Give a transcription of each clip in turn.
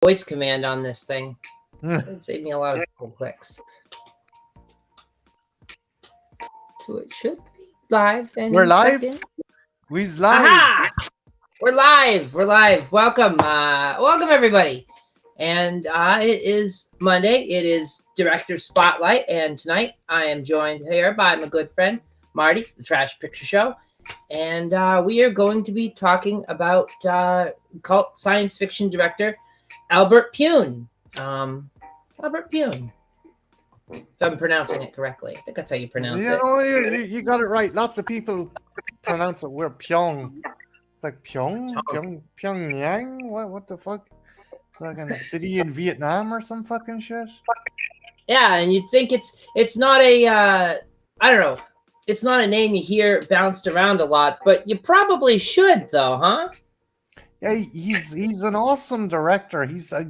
voice command on this thing. It saved me a lot of clicks. So it should be live. We're live. We's live. Aha! We're live. We're live. Welcome. Welcome everybody. And it is Monday. It is Director Spotlight. And tonight I am joined here by my good friend Marty, the Trash Picture Show. And we are going to be talking about cult science fiction director Albert Pyun. Albert Pyun. If I'm pronouncing it correctly. I think that's how you pronounce it. Oh, you got it right. Lots of people pronounce it. We're Pyong. It's like Pyongyang? What the fuck? Like a city in Vietnam or some fucking shit? Yeah, and you'd think it's not a I don't know. It's not a name you hear bounced around a lot, but you probably should though, huh? Yeah, he's an awesome director. He's a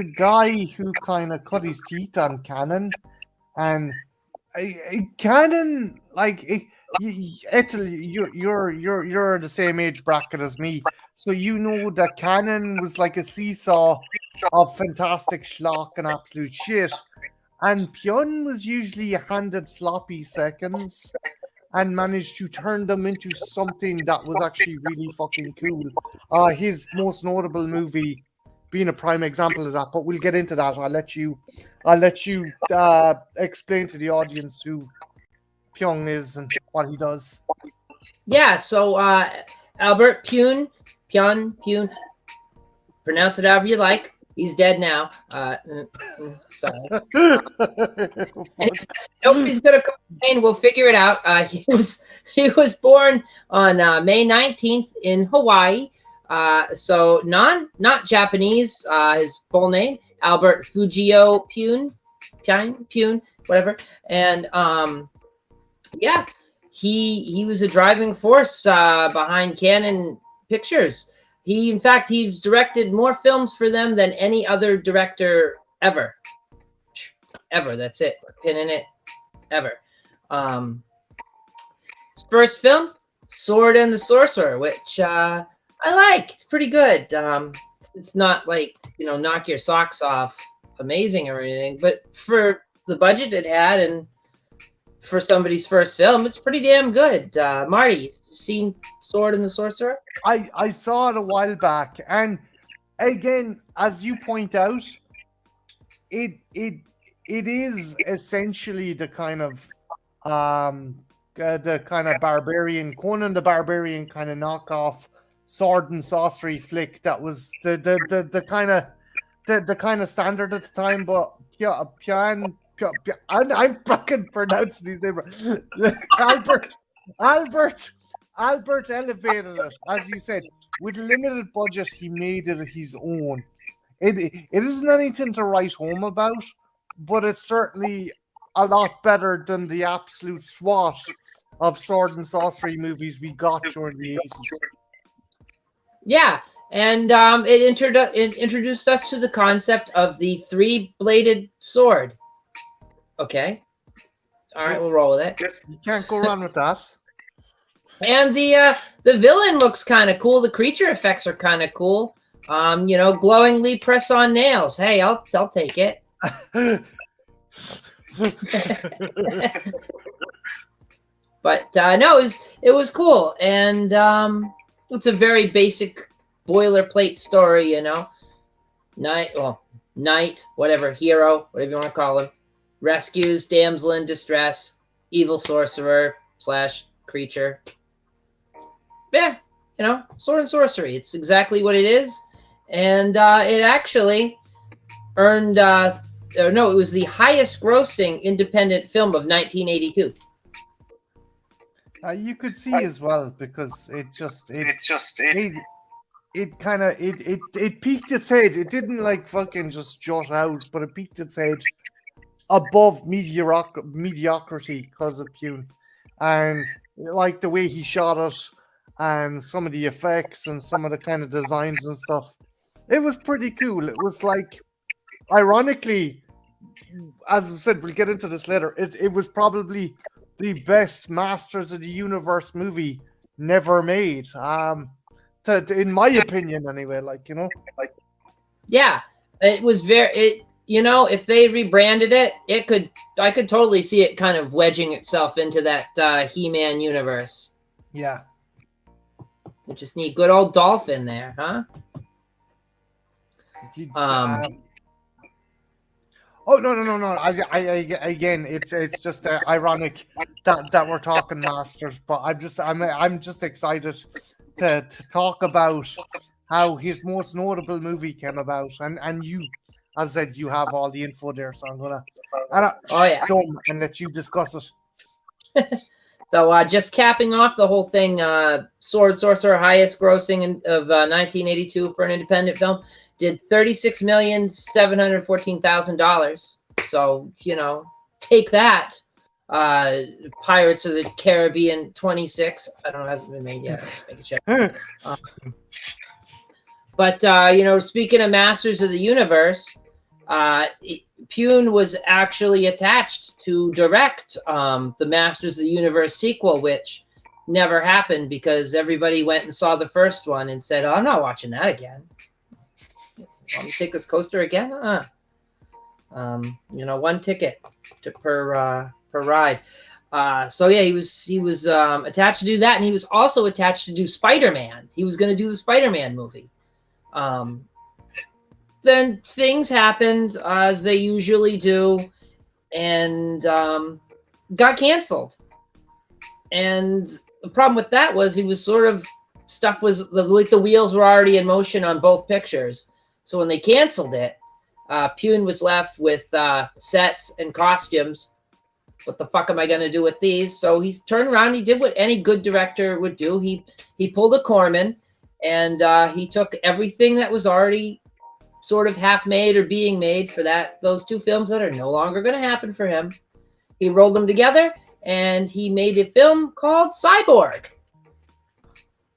guy who kind of cut his teeth on Canon, and Canon, like you're the same age bracket as me, so you know that Canon was like a seesaw of fantastic schlock and absolute shit, and Pyun was usually handed sloppy seconds and managed to turn them into something that was actually really fucking cool. His most notable movie being a prime example of that, but we'll get into that. I'll let you explain to the audience who Pyun is and what he does. Yeah, so Albert Pyun, pronounce it however you like. He's dead now. Sorry. Nobody's gonna complain. We'll figure it out. He was born on May 19th in Hawaii. So not Japanese. His full name Albert Fujio Pyun, whatever. And yeah, he was a driving force behind Canon Pictures. He's directed more films for them than any other director ever. That's it. Pin in it. Ever. His first film, Sword and the Sorcerer, which I like. It's pretty good. It's not like, knock your socks off amazing or anything, but for the budget it had and for somebody's first film, it's pretty damn good. Marty, you seen Sword and the Sorcerer? I saw it a while back, and again, as you point out, it is essentially the kind of barbarian Conan the Barbarian kind of knockoff sword and sorcery flick that was the kind of standard at the time. But Pyun, I'm fucking pronouncing these names. Albert elevated it, as you said, with a limited budget. He made it his own. It isn't anything to write home about, but it's certainly a lot better than the absolute swat of sword and sorcery movies we got during the 80s. Yeah, and it introduced us to the concept of the three-bladed sword. Okay. All right, we'll roll with it. You can't go wrong with that. And the villain looks kind of cool. The creature effects are kind of cool. Glowingly press-on nails. Hey, I'll take it. But no, it was cool, and it's a very basic boilerplate story. Knight, whatever, hero, whatever you want to call him, rescues damsel in distress, evil sorcerer / creature. Yeah, sword and sorcery. It's exactly what it is. And it actually earned, it was the highest grossing independent film of 1982. You could see as well, because it peaked its head. It didn't like fucking just jut out, but it peaked its head above mediocrity because of Pyun. And like the way he shot it, and some of the effects and some of the kind of designs and stuff, it was pretty cool. It was like, ironically, as I said, we'll get into this later, it was probably the best Masters of the Universe movie never made. In my opinion, anyway, Yeah, it was very. If they rebranded it, I could totally see it kind of wedging itself into that He-Man universe. Yeah. You just need good old Dolph in there, huh? Oh no! Again, it's just ironic that we're talking Masters, but I'm just excited to talk about how his most notable movie came about, and you, as I said, you have all the info there, so I'm gonna and let you discuss it. So just capping off the whole thing, Sword Sorcerer, highest grossing of 1982 for an independent film, did $36,714,000. So, take that. Pirates of the Caribbean 26. I don't know, it hasn't been made yet. I'm just making sure. But speaking of Masters of the Universe, Pyun was actually attached to direct the Masters of the Universe sequel, which never happened because everybody went and saw the first one and said, "Oh, I'm not watching that again. Want me to take this coaster again? One ticket per ride." So yeah, he was attached to do that, and he was also attached to do Spider-Man. He was going to do the Spider-Man movie. Then things happened as they usually do, and got canceled. And the problem with that was he was sort of like the wheels were already in motion on both pictures. So when they canceled it, Pyun was left with sets and costumes. What the fuck am I going to do with these? So he turned around. He did what any good director would do. He pulled a Corman, and he took everything that was already sort of half made or being made for those two films that are no longer going to happen for him. He rolled them together, and he made a film called Cyborg.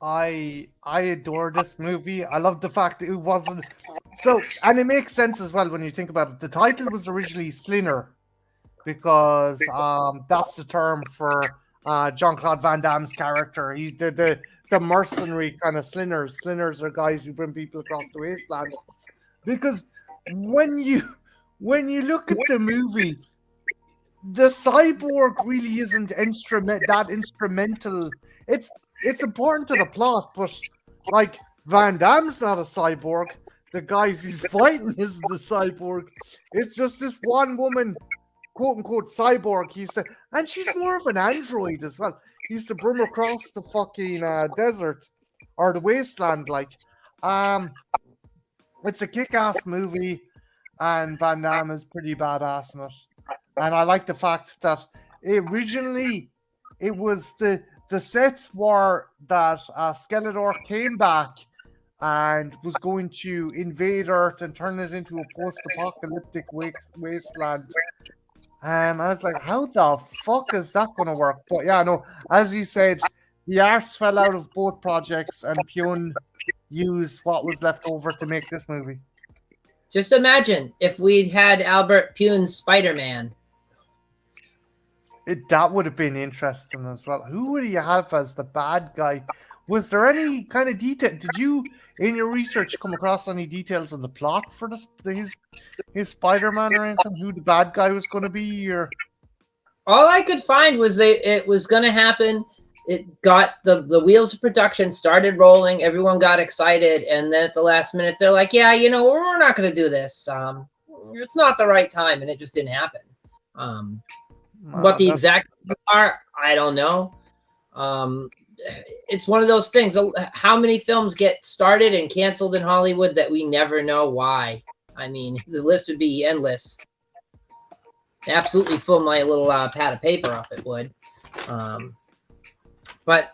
I adore this movie. I love the fact that it wasn't so, and it makes sense as well when you think about it. The title was originally Slinner because that's the term for Jean-Claude Van Damme's character. He's the mercenary kind of Slinners. Slinners are guys who bring people across the wasteland. Because when you look at the movie, the cyborg really isn't instrumental. It's important to the plot, but like Van Damme's not a cyborg. The guys he's fighting isn't the cyborg. It's just this one woman, quote unquote cyborg. And she's more of an android as well. He used to bring her across the fucking desert or the wasteland, like. It's a kick-ass movie, and Van Damme is pretty badass in it. And I like the fact that originally it was the sets were that Skeletor came back and was going to invade Earth and turn it into a post-apocalyptic wasteland. And I was like, how the fuck is that going to work? But yeah, no, as you said, the arse fell out of both projects, and Pyun used what was left over to make this movie. Just imagine if we'd had Albert Pyun's Spider-Man. That would have been interesting as well. Who would he have as the bad guy? Was there any kind of detail? Did you, in your research, come across any details on the plot for his Spider-Man or anything? Who the bad guy was going to be? Or all I could find was it was going to happen. It got the wheels of production started rolling. Everyone got excited, and then at the last minute, they're like, "Yeah, we're not going to do this. It's not the right time," and it just didn't happen. What the exact are, I don't know. It's one of those things. How many films get started and canceled in Hollywood that we never know why? I mean, the list would be endless. Absolutely fill my little pad of paper up. It would. But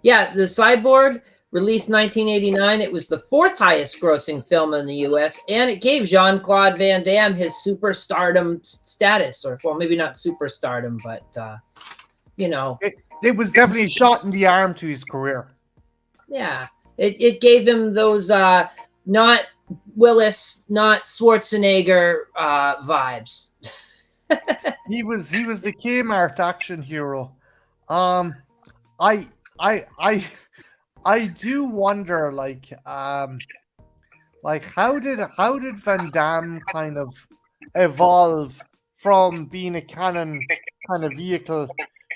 yeah, the Cyborg released 1989. It was the fourth highest grossing film in the U.S. and it gave Jean-Claude Van Damme his superstardom status, or well, maybe not superstardom, but it was definitely a shot in the arm to his career. Yeah, it gave him those not Willis, not Schwarzenegger vibes. He was the Kmart action hero. I do wonder, like, Like, how did Van Damme kind of evolve from being a canon kind of vehicle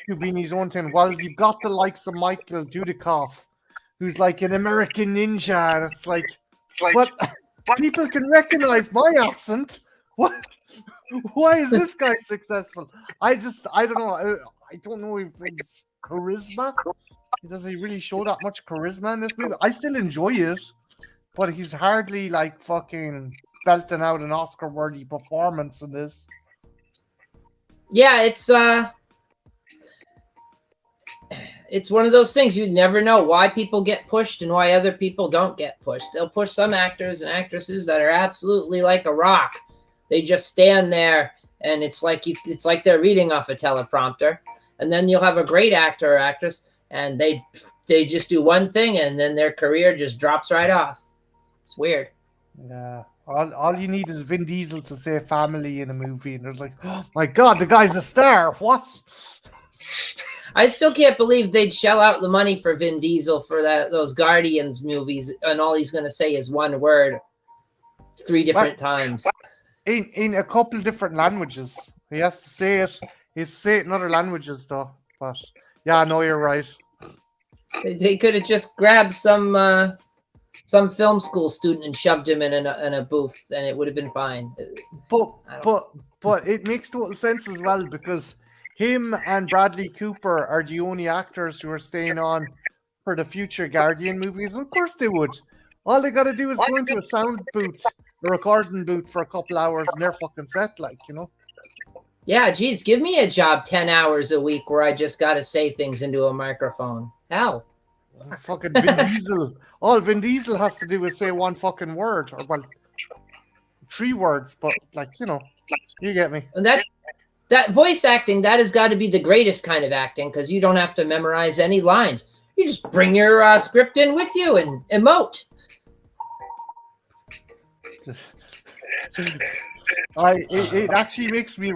to being his own thing? Well, you've got the likes of Michael Dudikoff, who's like an American ninja, and it's like, but people can recognize my accent. What? Why is this guy successful? I don't know. I don't know if it's charisma. Does he really show that much charisma in this movie? I still enjoy it, but he's hardly like fucking belting out an Oscar-worthy performance in this. Yeah, it's one of those things you never know why people get pushed and why other people don't get pushed. They'll push some actors and actresses that are absolutely like a rock. They just stand there and it's like they're reading off a teleprompter. And then you'll have a great actor or actress and they just do one thing and then their career just drops right off. It's weird. Yeah. All you need is Vin Diesel to say family in a movie and there's like, oh my God, the guy's a star. What? I still can't believe they'd shell out the money for Vin Diesel for those Guardians movies, and all he's going to say is one word 3 different times. In a couple different languages. He has to say it. He's say it in other languages, though. But yeah, no, you're right. They could have just grabbed some film school student and shoved him in a booth, and it would have been fine. But it makes total sense as well because him and Bradley Cooper are the only actors who are staying on for the future Guardian movies. Of course they would. All they got to do is go into a sound booth, a recording booth for a couple hours and they're fucking set, like, you know? Yeah, geez, give me a job 10 hours a week where I just got to say things into a microphone. Hell. Fucking Vin Diesel. All Vin Diesel has to do is say one fucking word, or, well, 3 words, but, like, you know, you get me. And that voice acting, that has got to be the greatest kind of acting because you don't have to memorize any lines. You just bring your script in with you and emote. It actually makes me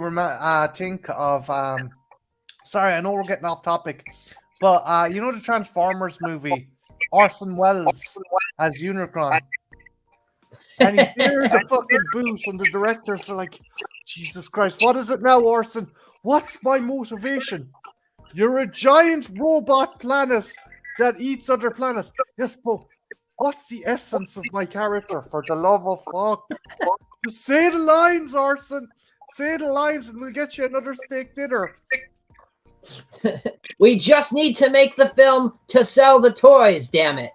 think of sorry, I know we're getting off topic, but you know the Transformers movie, Orson Welles as Unicron, and he's there in the fucking booth and the directors are like, Jesus Christ, what is it now, Orson? What's my motivation? You're a giant robot planet that eats other planets. Yes, but what's the essence of my character, for the love of fuck? Just say the lines, Orson. Say the lines and we'll get you another steak dinner. We just need to make the film to sell the toys, damn it.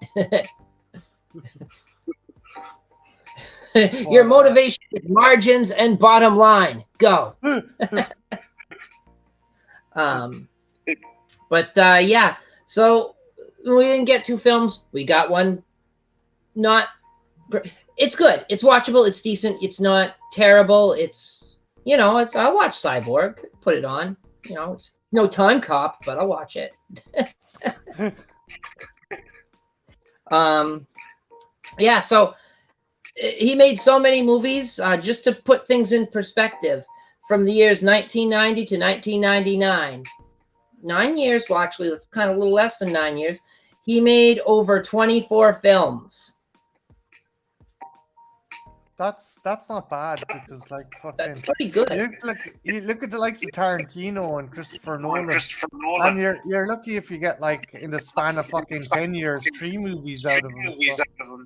Your motivation is margins and bottom line. Go. Yeah, so we didn't get 2 films. We got one. Not great. It's good. It's watchable. It's decent. It's not terrible. It's, you know, I'll watch Cyborg. Put it on. You know, it's no Time Cop, but I'll watch it. Yeah, so he made so many movies. Just to put things in perspective, from the years 1990 to 1999, 9 years. Well, actually, that's kind of a little less than 9 years. He made over 24 films. That's not bad because, like, fucking, that's pretty good. You look at the likes of Tarantino and Christopher Nolan, and you're lucky if you get, like, in the span of fucking 10 years, 3 movies out of them.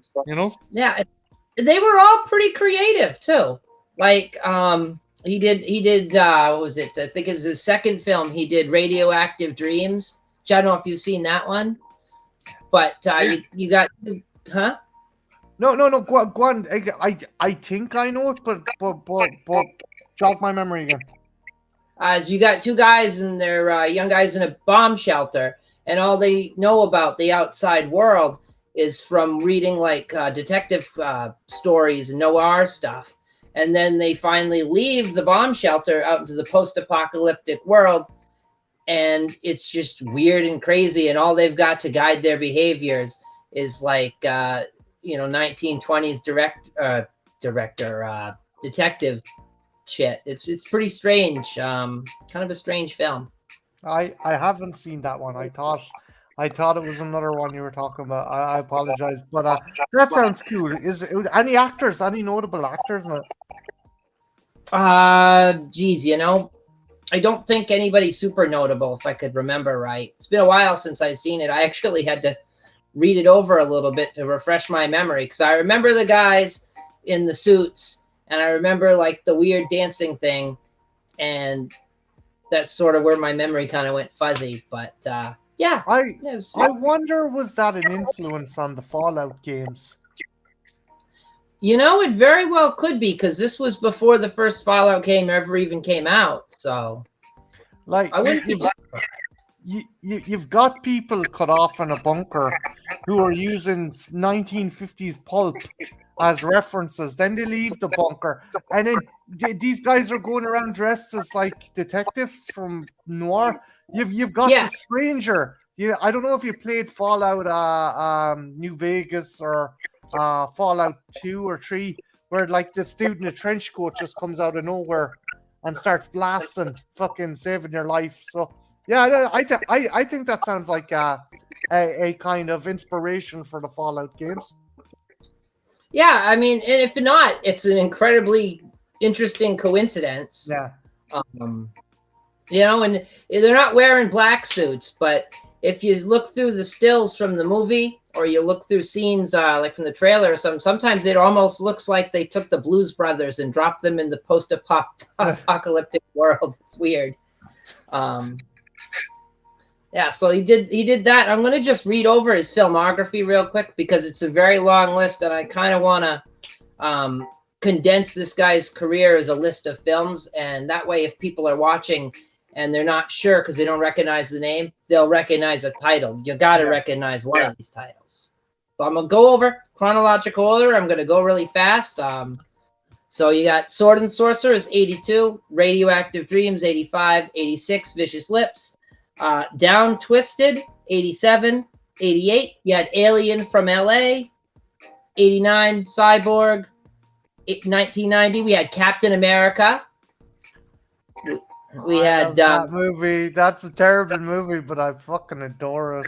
So, you know? Yeah, they were all pretty creative too. Like, he did. What was it? I think it's his second film. He did Radioactive Dreams. Which I don't know if you've seen that one, but you got, huh? No. Go on. I think I know it, but jog my memory again. As you got 2 guys and they're young guys in a bomb shelter, and all they know about the outside world is from reading like detective stories and noir stuff. And then they finally leave the bomb shelter out into the post-apocalyptic world, and it's just weird and crazy. And all they've got to guide their behaviors is like 1920s detective shit. It's pretty strange. Kind of a strange film. I haven't seen that one. I thought I thought it was another one you were talking about. I apologize, but that sounds cool. Is it, any actors, any notable actors in it? Geez, I don't think anybody super notable, if I could remember right. It's been a while since I've seen it. I actually had to read it over a little bit to refresh my memory, because I remember the guys in the suits, and I remember like the weird dancing thing, and that's sort of where my memory kind of went fuzzy. But yeah, I wonder, was that an influence on the Fallout games? It very well could be, because this was before the first Fallout game ever even came out. So, like, I wouldn't be. You've got people cut off in a bunker who are using 1950s pulp as references. Then they leave the bunker, and then these guys are going around dressed as like detectives from Noir. You've got the Stranger. Yeah, I don't know if you played Fallout New Vegas or Fallout 2 or 3, where like this dude in a trench coat just comes out of nowhere and starts blasting, fucking saving your life. So yeah, I think that sounds like a kind of inspiration for the Fallout games. Yeah, I mean, and if not, it's an incredibly interesting coincidence. Yeah. And they're not wearing black suits, but if you look through the stills from the movie, or you look through scenes like from the trailer or something, sometimes it almost looks like they took the Blues Brothers and dropped them in the post-apocalyptic world. It's weird. Yeah, so he did that. I'm going to just read over his filmography real quick, because it's a very long list, and I kind of want to condense this guy's career as a list of films, and that way if people are watching and they're not sure because they don't recognize the name, they'll recognize a title. You got to recognize one of these titles. So I'm going to go over chronological order. I'm going to go really fast. So you got Sword and Sorcerers, 82, Radioactive Dreams, 85, 86, Vicious Lips, Down Twisted, 87, 88. You had Alien from LA, 89, Cyborg, 1990. We had Captain America. We had that movie. That's a terrible movie, but I fucking adore it.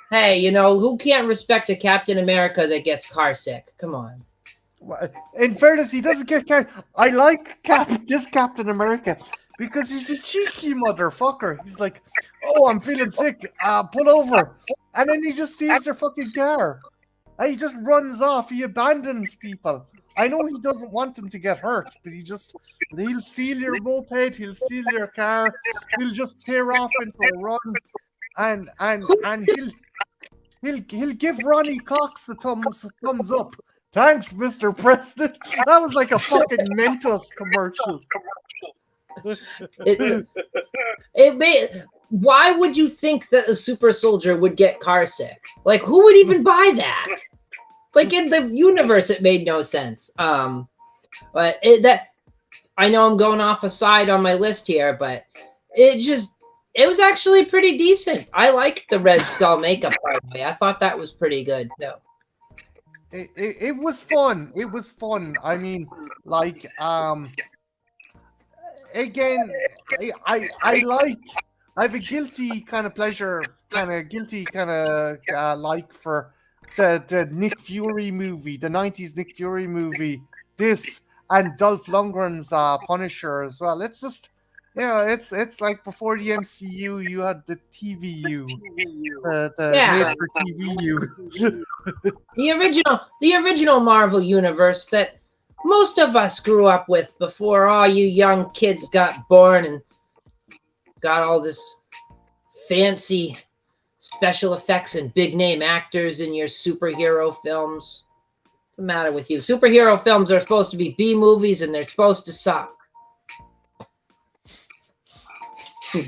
Hey, who can't respect a Captain America that gets car sick? Come on. In fairness, he doesn't get car. I like this Captain America because he's a cheeky motherfucker. He's like, "Oh, I'm feeling sick. Pull over," and then he just steals their fucking car. And he just runs off. He abandons people. I know he doesn't want them to get hurt, but he'll steal your moped, he'll steal your car, he'll just tear off into a run, and he'll give Ronnie Cox a thumbs up. Thanks, Mr. Preston. That was like a fucking Mentos commercial. Why would you think that a super soldier would get car sick? Like, who would even buy that? Like, in the universe, it made no sense. But I know I'm going off a side on my list here, but it was actually pretty decent. I liked the Red Skull makeup, by the way. I thought that was pretty good, too. It was fun. It was fun. I mean, like, again, I have a guilty kind of pleasure, like for the Nick Fury movie, the 90s Nick Fury movie, this and Dolph Lundgren's Punisher as well. It's just, it's like before the MCU, you had the TVU, the made for TVU. the original Marvel universe that most of us grew up with before all you young kids got born and got all this fancy special effects and big name actors in your superhero films. What's the matter with you? Superhero films are supposed to be B movies, and they're supposed to suck.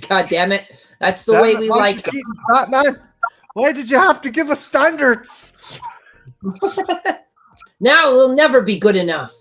God damn it. That's the way we like it. Batman. Why did you have to give us standards? Now it will never be good enough.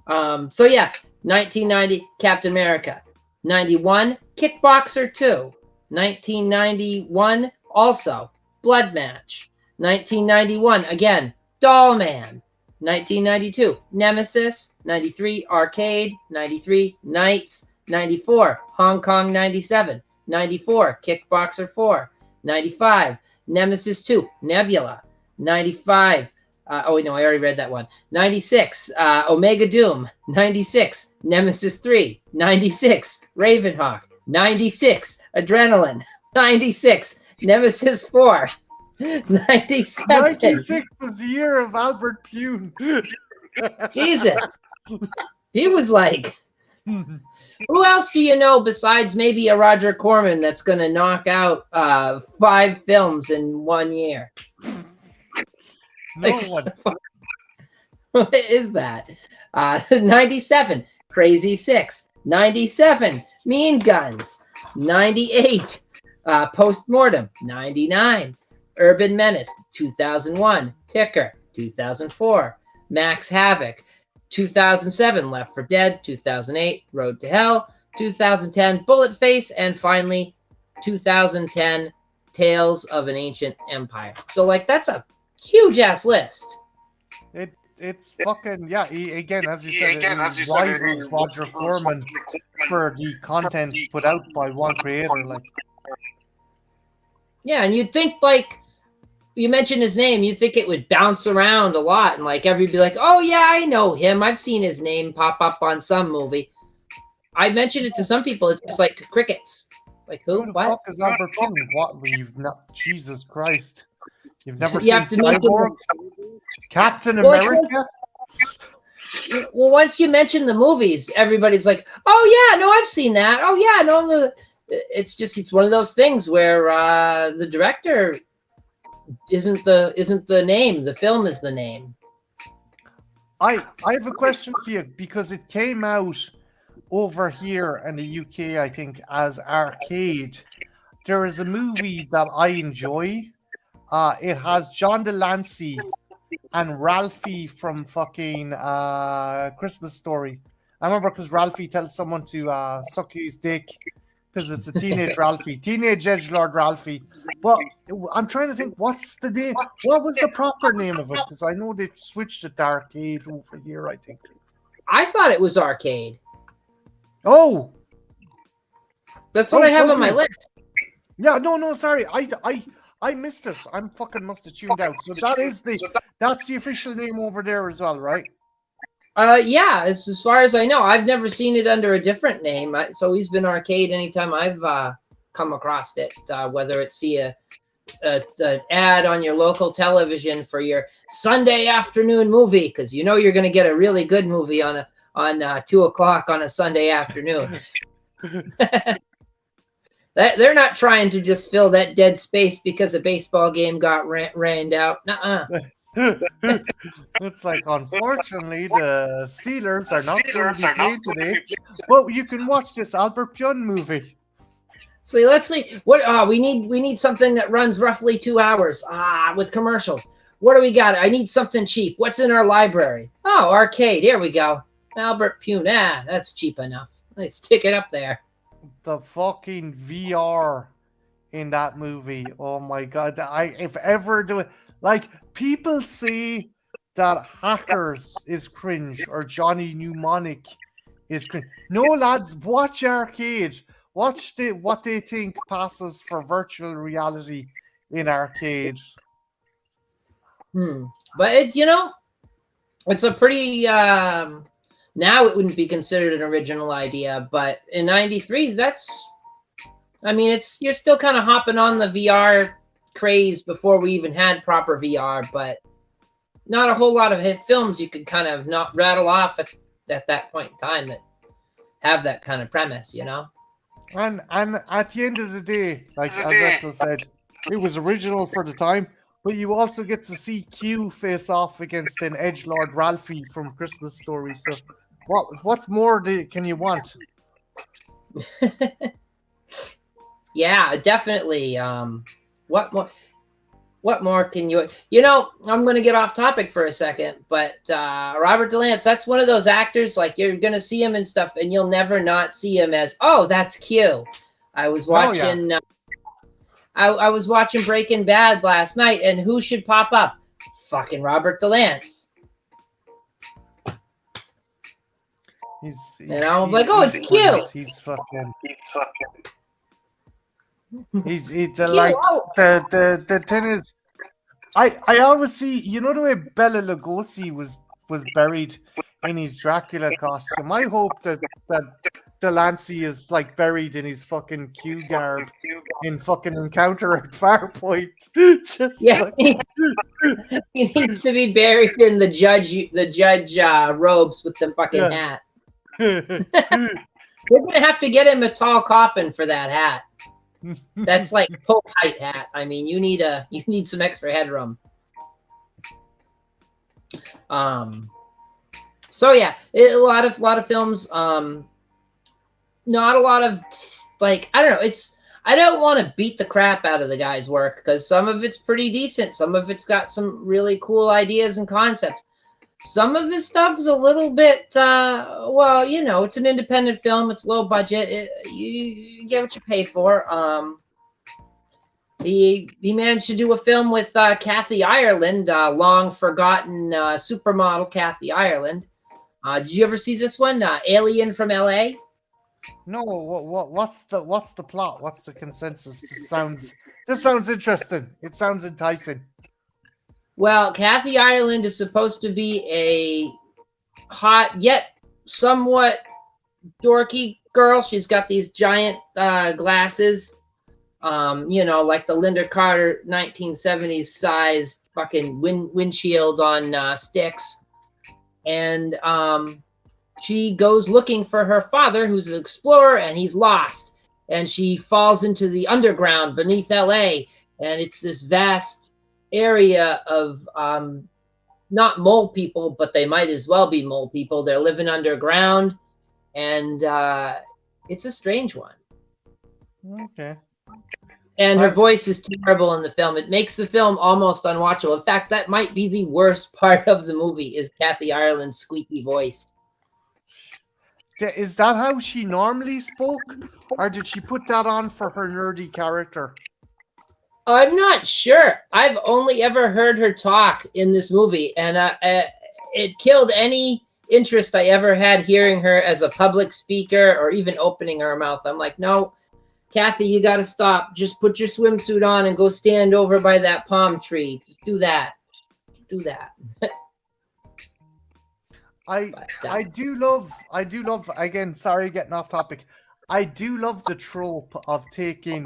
So yeah, 1990, Captain America. 91, Kickboxer 2. 1991, also Blood Match. 1991, again, Doll Man. 1992, Nemesis. 93, Arcade. 93, Knights. 94, Hong Kong 97. 94, Kickboxer 4, 95, Nemesis 2, Nebula, 95. Oh, no, I already read that one. 96, Omega Doom. 96, Nemesis 3. 96, Ravenhawk. 96, Adrenaline. 96, Nemesis 4. 97. 96 is the year of Albert Pune. Jesus. He was like, who else do you know besides maybe a Roger Corman that's going to knock out 5 films in 1 year? No one. What is that? 97, Crazy 6. 97, Mean Guns. 98, Postmortem. 99, Urban Menace. 2001, Ticker. 2004, Max Havoc. 2007, Left 4 Dead. 2008, Road to Hell. 2010, Bullet Face. And finally, 2010, Tales of an Ancient Empire. So, like, that's a huge ass list. It's fucking, yeah. Again, as you said, it rivals Roger Corman for the content put out by one creator. Like, yeah, and you'd think, like, you mentioned his name, you'd think it would bounce around a lot, and like everybody be like, "Oh yeah, I know him. I've seen his name pop up on some movie." I mentioned it to some people. It's just like crickets. Like who? the What? fuck is Albert Pune? What? You've not? Jesus Christ! You've never You seen have to mention Cyborg? Captain Well, like, America? Well, once you mention the movies, everybody's like, "Oh yeah, no, I've seen that. Oh yeah, no." It's one of those things where the director isn't the name. The film is the name. I have a question for you because it came out over here in the UK, I think, as Arcade. There is a movie that I enjoy. It has John Delancey and Ralphie from fucking Christmas Story. I remember because Ralphie tells someone to suck his dick because it's a teenage Ralphie, teenage edgelord Ralphie. But I'm trying to think, what's the name? What was the proper name of it? Because I know they switched it to Arcade over here, I think. I thought it was Arcade. Oh, That's what I have on my list. Yeah, no, sorry. I missed this. I'm fucking must have tuned out. So that's the official name over there as well, right? Yeah, as far as I know, I've never seen it under a different name. It's always been Arcade anytime I've come across it, whether it's an ad on your local television for your Sunday afternoon movie, because you know you're going to get a really good movie on 2 o'clock on a Sunday afternoon. They're not trying to just fill that dead space because a baseball game got rained out. Nuh-uh. It's like, unfortunately, the Steelers are not going to be played today. But you can watch this Albert Pune movie. So let's see what we need something that runs roughly 2 hours. With commercials. What do we got? I need something cheap. What's in our library? Oh, Arcade. Here we go. Albert Pune. That's cheap enough. Let's stick it up there. The fucking VR in that movie. Oh my god! If ever do it, like people say that Hackers is cringe or Johnny Mnemonic is cringe. No, lads, watch Arcade. Watch what they think passes for virtual reality in Arcade. But it's a pretty. Now it wouldn't be considered an original idea, but in '93, you're still kind of hopping on the VR craze before we even had proper VR, but not a whole lot of films you could kind of not rattle off at that point in time that have that kind of premise, And at the end of the day, like as Ethel said, it was original for the time, but you also get to see Q face off against an edgelord Ralphie from Christmas Story. So, what's more can you want? Yeah, definitely. What more can you? I'm going to get off topic for a second, but Robert DeLance, that's one of those actors, like you're going to see him and stuff, and you'll never not see him as, oh, that's Q. I was watching. I was watching Breaking Bad last night, and who should pop up? Fucking Robert DeLance. I'm like, oh, it's cute. He's fucking. He's You, oh, the thing is, I always see, you know, the way Bela Lugosi was buried in his Dracula costume. I hope that Delancey is like buried in his fucking Q garb in fucking Encounter at Farpoint. Just yeah, like he needs to be buried in the judge robes with the fucking yeah. hat. We're gonna have to get him a tall coffin for that hat. That's like Pope height hat. I mean, you need some extra headroom. So yeah, a lot of films. Not a lot of like, I don't know. I don't want to beat the crap out of the guy's work because some of it's pretty decent. Some of it's got some really cool ideas and concepts. Some of his stuff is a little bit, well, you know, it's an independent film. It's low budget. You get what you pay for. He managed to do a film with Kathy Ireland, long forgotten supermodel Kathy Ireland. Did you ever see this one, Alien from LA? No, what's the plot? What's the consensus? This sounds interesting. It sounds enticing. Well, Kathy Ireland is supposed to be a hot yet somewhat dorky girl. She's got these giant glasses, you know, like the Linda Carter 1970s sized fucking windshield on sticks. And she goes looking for her father, who's an explorer, and he's lost. And she falls into the underground beneath LA. And it's this vast area of not mole people, but they might as well be mole people. They're living underground. And it's a strange one. Okay. And her voice is terrible in the film. It makes the film almost unwatchable. In fact, that might be the worst part of the movie is Kathy Ireland's squeaky voice. Is that how she normally spoke? Or did she put that on for her nerdy character? I'm not sure. I've only ever heard her talk in this movie, and it killed any interest I ever had hearing her as a public speaker or even opening her mouth. I'm like, no, Kathy, you got to stop. Just put your swimsuit on and go stand over by that palm tree. Just do that. Do that. I do love, again, sorry, getting off topic. I do love the trope of taking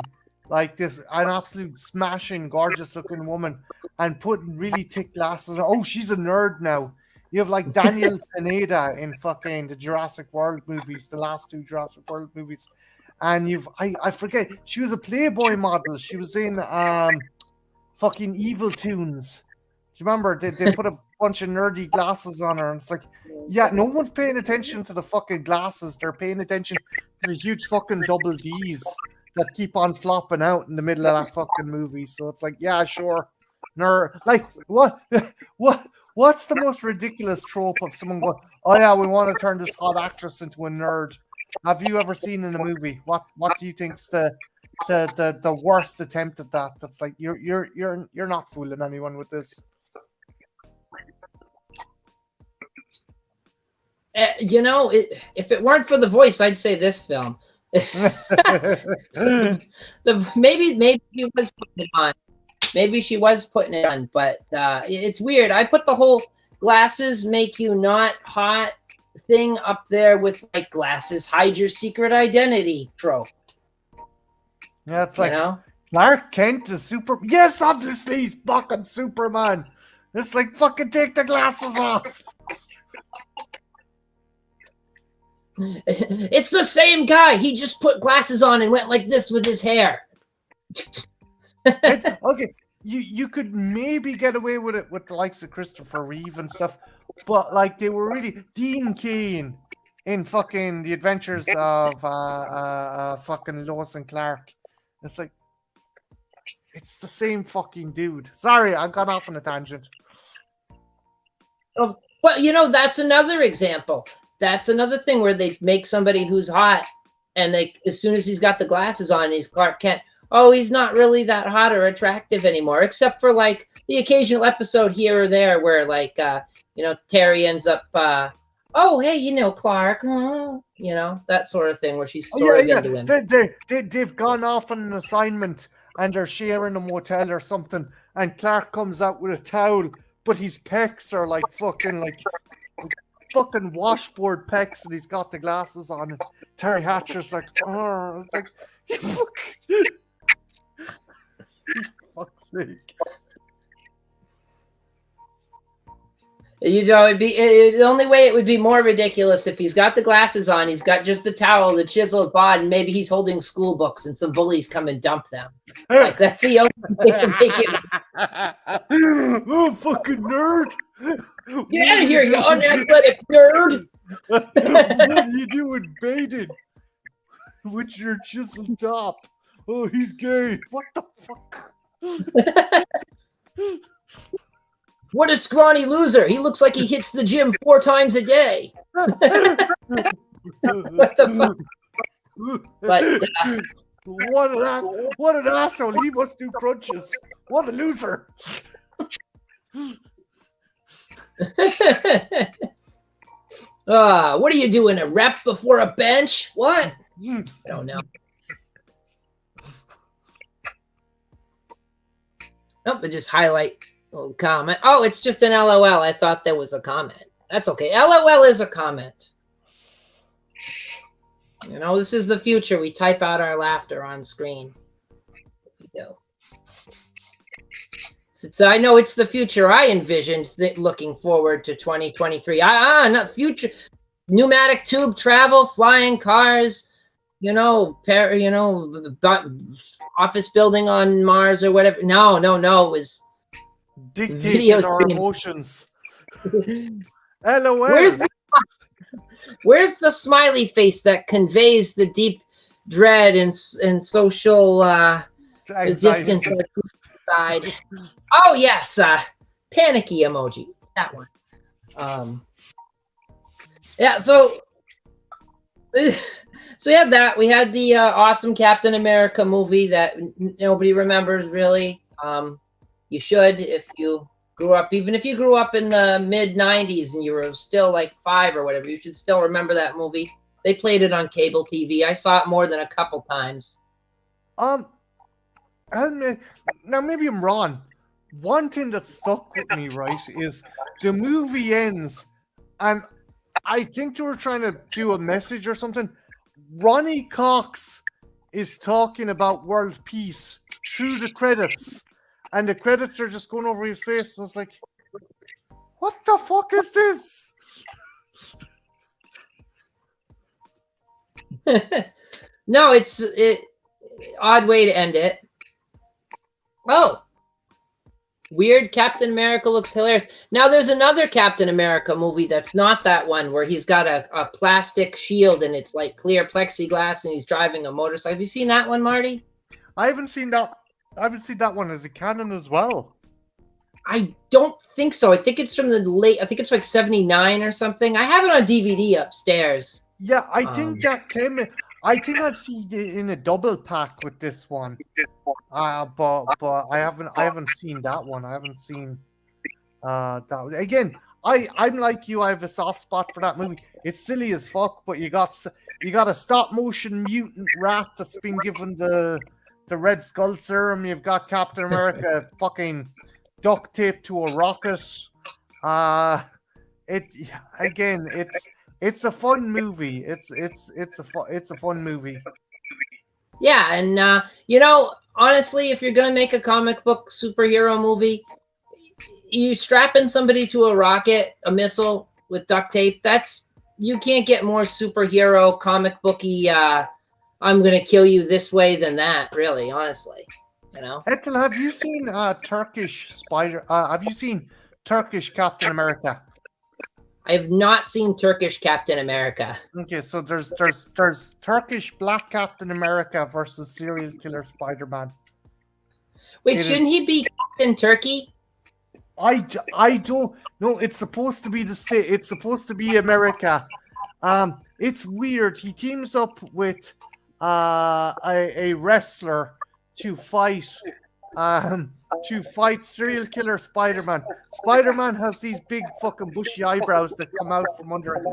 like an absolute smashing, gorgeous looking woman and putting really thick glasses on. Oh, she's a nerd now. You have like Daniel Pineda in fucking the Jurassic World movies, the last two Jurassic World movies. And I forget, she was a Playboy model. She was in fucking Evil Tunes. Do you remember? They put a bunch of nerdy glasses on her, and it's like, yeah, no one's paying attention to the fucking glasses. They're paying attention to the huge fucking double Ds that keep on flopping out in the middle of that fucking movie. So it's like, yeah, sure. Nerd. Like, what's the most ridiculous trope of someone going, oh yeah, we want to turn this hot actress into a nerd? Have you ever seen in a movie? What do you think's the worst attempt at that? That's like, you're not fooling anyone with this. You know, if it weren't for the voice, I'd say this film. Maybe she was putting it on. Maybe she was putting it on, but it's weird. I put the whole glasses make you not hot thing up there with like glasses hide your secret identity trope. Yeah, it's like, you know? Clark Kent is super. Yes, obviously he's fucking Superman. It's like, fucking take the glasses off. It's the same guy. He just put glasses on and went like this with his hair. Okay, you could maybe get away with it with the likes of Christopher Reeve and stuff, but like they were really Dean Cain in fucking The Adventures of fucking Lois and Clark. It's like, it's the same fucking dude. Sorry, I got off on a tangent. Oh, well, you know, that's another example. That's another thing where they make somebody who's hot, and they, as soon as he's got the glasses on, he's Clark Kent. Oh, he's not really that hot or attractive anymore, except for like the occasional episode here or there where like, you know, Terry ends up oh, hey, Clark, that sort of thing where she's Oh, sort of yeah, into him. they've gone off on an assignment and they're sharing a motel or something, and Clark comes out with a towel, but his pecs are like fucking washboard pecs, and he's got the glasses on. And Terry Hatcher's like, oh, it's like, you fucking, fuck's sake. The only way it would be more ridiculous if he's got the glasses on, he's got just the towel, the chiseled bod, and maybe he's holding school books and some bullies come and dump them. Like, that's the only way to make it. Oh, fucking nerd! Get out of here, you unathletic nerd! What are you doing, baited? With your chiseled top? Oh, he's gay. What the fuck? What a scrawny loser. He looks like he hits the gym 4 times a day. What the fuck? But, what an asshole. He must do crunches. What a loser. What are you doing? A rep before a bench? What? I don't know. Nope, but just highlight a little comment. Oh, it's just an LOL. I thought there was a comment. That's okay. LOL is a comment. This is the future. We type out our laughter on screen. There we go. I know it's the future I envisioned looking forward to 2023. Not future. Pneumatic tube travel, flying cars, office building on Mars or whatever. No. It was dictating our emotions. LOL. Where's the smiley face that conveys the deep dread and social distance side? Oh yes, panicky emoji. That one. Yeah. So we had that. We had the awesome Captain America movie that nobody remembers really. You should if you grew up, even if you grew up in the mid 90s and you were still like 5 or whatever, you should still remember that movie. They played it on cable TV. I saw it more than a couple times. Now maybe I'm wrong. One thing that stuck with me, right, is the movie ends, and I think they were trying to do a message or something. Ronnie Cox is talking about world peace through the credits, and the credits are just going over his face. So it's like, what the fuck is this? No, it's odd way to end it. Oh, weird. Captain America looks hilarious. Now there's another Captain America movie that's not that one where he's got a plastic shield and it's like clear plexiglass and he's driving a motorcycle. Have you seen that one, Marty? I haven't seen that. I haven't seen that one. As a canon as well? I don't think so. I think it's from I think it's like 79 or something. I have it on DVD upstairs. Yeah, I think that came in. I think I've seen it in a double pack with this one. But I haven't seen that one. I haven't seen that one. Again, I'm like you, I have a soft spot for that movie. It's silly as fuck, but you got a stop motion mutant rat that's been given the Red Skull serum. You've got Captain America fucking duct taped to a rocket. It's a fun movie. It's a fun movie. Yeah, and honestly, if you're gonna make a comic book superhero movie, you strapping somebody to a rocket, a missile with duct tape. You can't get more superhero comic booky. I'm gonna kill you this way than that. Really, honestly, Ethel, have you seen Turkish Spider? Have you seen Turkish Captain America? I have not seen Turkish Captain America. Okay, so there's Turkish Black Captain America versus serial killer Spider-Man. Wait, shouldn't he be Captain Turkey? I don't know. It's supposed to be the state. It's supposed to be America. It's weird. He teams up with a wrestler to fight to fight serial killer Spider-Man. Spider-Man has these big fucking bushy eyebrows that come out from under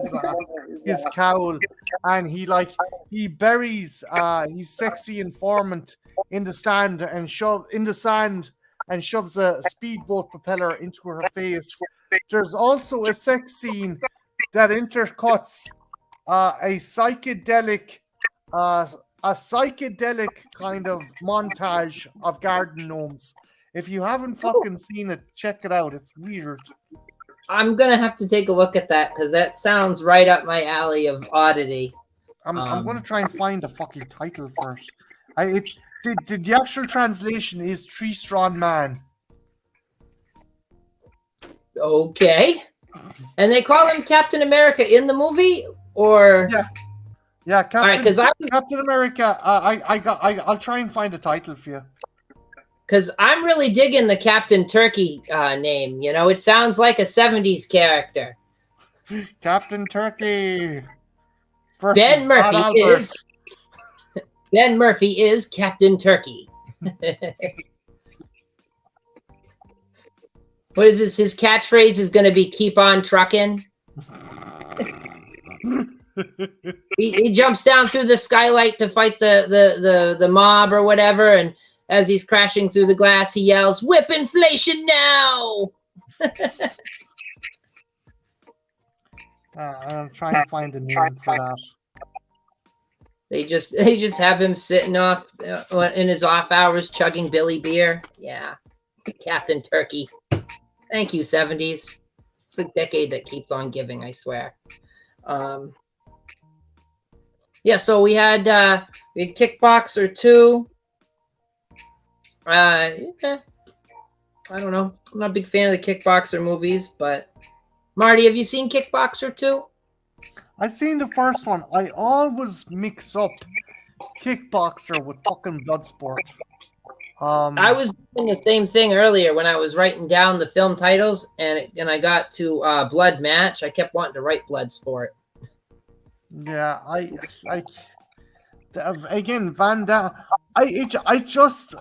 his cowl, and he buries his sexy informant in the sand and shoves a speedboat propeller into her face. There's also a sex scene that intercuts a psychedelic kind of montage of garden gnomes. If you haven't fucking seen it, check it out. It's weird. I'm gonna have to take a look at that because that sounds right up my alley of oddity. I'm gonna try and find a fucking title first. The actual translation is Tree Strong Man. Okay. And they call him Captain America in the movie, or yeah, Captain. All right, Captain America. I'll try and find a title for you. Because I'm really digging the Captain Turkey name. You know, it sounds like a '70s character. Captain Turkey. Ben Murphy is Captain Turkey. What is this? His catchphrase is going to be "Keep on trucking." he jumps down through the skylight to fight the mob or whatever, and as he's crashing through the glass, he yells, "Whip inflation now!" I'm trying to find a name for that. They just have him sitting off in his off hours chugging Billy beer. Yeah, Captain Turkey. Thank you, '70s. It's a decade that keeps on giving, I swear. Yeah, so we had Kickboxer 2. Yeah, I don't know. I'm not a big fan of the Kickboxer movies, but Marty, have you seen Kickboxer 2? I've seen the first one. I always mix up Kickboxer with fucking Bloodsport. I was doing the same thing earlier when I was writing down the film titles, and I got to Blood Match. I kept wanting to write Bloodsport. Yeah, again, Van Damme. I just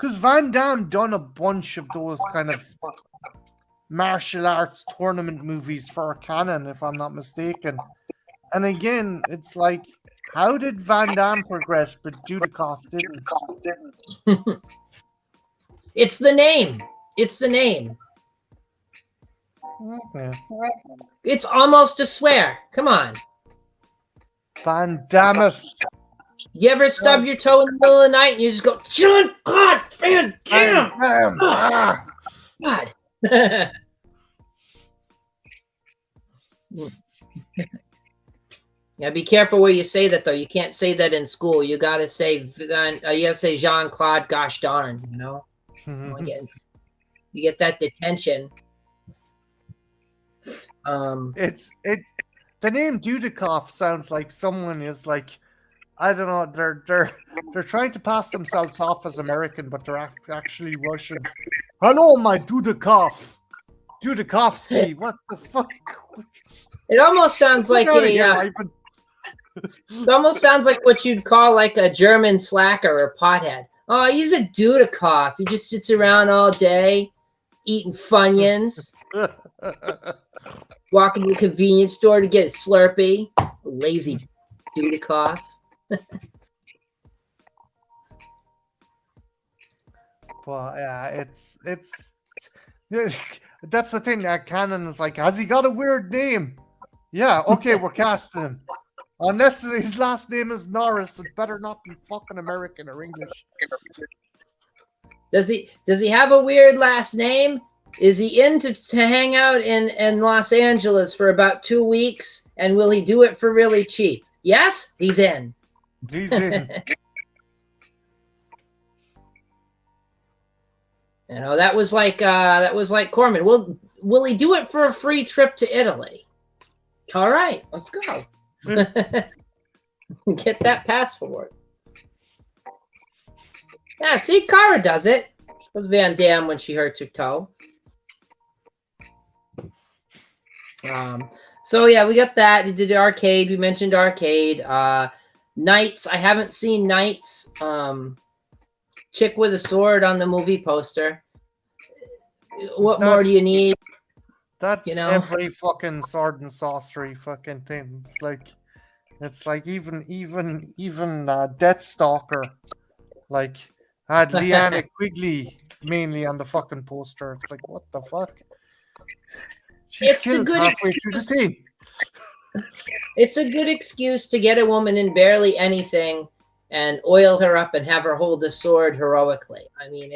because Van Damme done a bunch of those kind of martial arts tournament movies for Canon, if I'm not mistaken. And again, it's like, how did Van Damme progress, but Dudikoff didn't? It's the name. It's the name. Okay. It's almost a swear. Come on. Van Damme. You ever stub your toe in the middle of the night and you just go, John, God, Van Damme. Oh, God. Yeah, be careful where you say that though. You can't say that in school. You gotta say Jean-Claude gosh darn, you know. You get that detention. The name Dudikoff sounds like someone is like, I don't know, they're trying to pass themselves off as American, but they're actually Russian. Hello, my Dudikoff. Dudikovsky. What the fuck? It almost sounds like it almost sounds like what you'd call like a German slacker or pothead. Oh, he's a Dudikoff. He just sits around all day eating Funyuns, walking to the convenience store to get a Slurpee. Lazy Dudikoff. Well, yeah, it's that's the thing. That Canon is like, has he got a weird name? Yeah, okay, we're casting him. Unless his last name is Norris, it better not be fucking American or English. Does he have a weird last name? Is he in to hang out in Los Angeles for about 2 weeks? And will he do it for really cheap? Yes, he's in. He's in. You know, that was like Corman. Will he do it for a free trip to Italy? All right, let's go. Get that passport. Yeah, see, Kara does it. It was Van Damme when she hurts her toe. So yeah, we got that. We did Arcade. We mentioned Arcade. Knights. I haven't seen Knights. chick with a sword on the movie poster. What more do you need? That's You know? every fucking sword and sorcery fucking thing. It's like even Deathstalker, like had Leanna Quigley mainly on the fucking poster. It's like, what the fuck? She's It's a killed good halfway through the thing. It's a good excuse to get a woman in barely anything and oil her up and have her hold a sword heroically. I mean,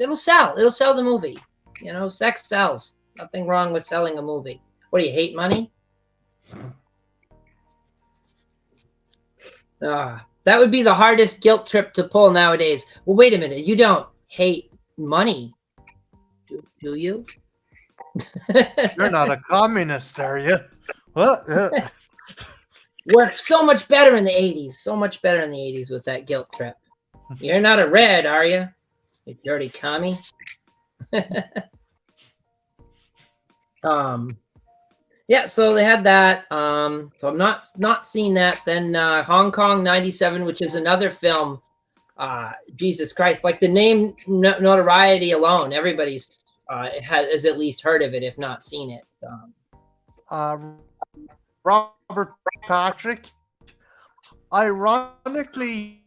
it'll sell. It'll sell the movie. You know, sex sells. Nothing wrong with selling a movie. What do you hate money? That would be the hardest guilt trip to pull nowadays. Well, wait a minute. You don't hate money, do you? You're not a communist, are you? What? We're so much better in the 80s. So much better in the 80s with that guilt trip. You're not a red, are you? You dirty commie. Yeah, so they had that. So I'm not seeing that. Then Hong Kong 97, which is another film. Jesus Christ, like the name notoriety alone, everybody's has at least heard of it, if not seen it. Robert Patrick. Ironically,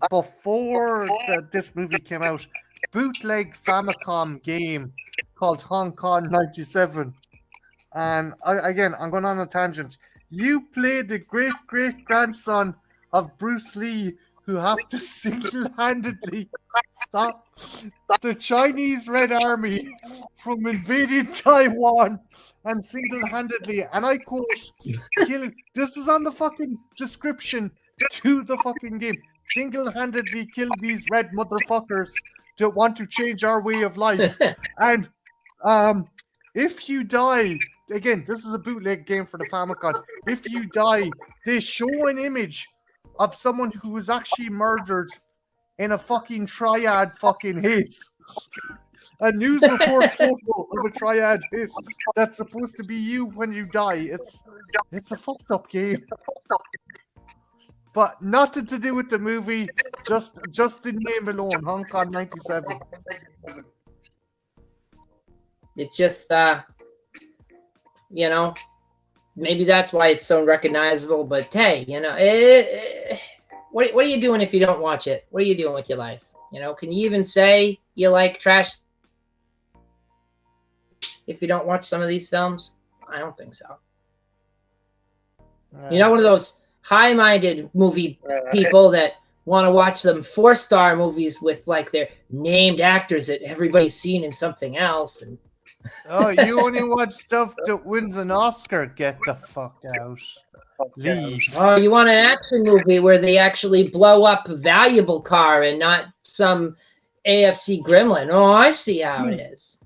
before this movie came out, bootleg Famicom game called Hong Kong 97. And I'm going on a tangent. You play the great-great-grandson of Bruce Lee, who have to single-handedly stop the Chinese Red Army from invading Taiwan, and single-handedly, and I quote, killing. This is on the fucking description to the fucking game. Single-handedly kill these red motherfuckers that want to change our way of life. And if you die, again, this is a bootleg game for the Famicom. If you die, they show an image of someone who was actually murdered in a fucking triad fucking hit. A news report photo of a triad hit that's supposed to be you when you die. It's a fucked up game. But nothing to do with the movie, just in name alone, Hong Kong 97. It's just, you know, maybe that's why it's so recognizable. But hey, you know, what are you doing if you don't watch it? What are you doing with your life? You know, can you even say you like trash if you don't watch some of these films? I don't think so. You're not one of those high-minded movie people that want to watch them 4-star movies with like their named actors that everybody's seen in something else. And oh, you only watch stuff that wins an Oscar? Get the fuck out. Leave. Oh, you want an action movie where they actually blow up a valuable car and not some AFC gremlin. Oh, I see how it is.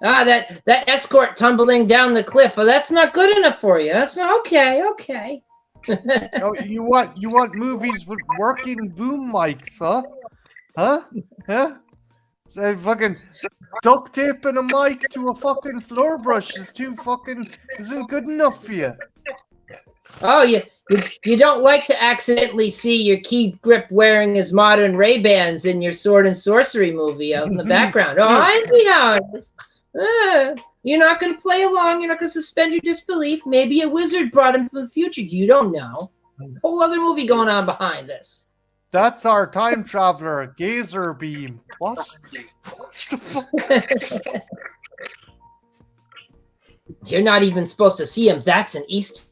That escort tumbling down the cliff. Oh, that's not good enough for you. That's not okay. Oh, you want movies with working boom mics, huh? Huh? So fucking duct taping a mic to a fucking floor brush isn't good enough for you. Oh, you don't like to accidentally see your key grip wearing his modern Ray-Bans in your sword and sorcery movie out in the background. Oh, I see how it is. You're not going to play along. You're not going to suspend your disbelief. Maybe a wizard brought him from the future. You don't know. Whole other movie going on behind this. That's our time traveler, Gazer Beam. What? What the fuck? You're not even supposed to see him. That's an Easter.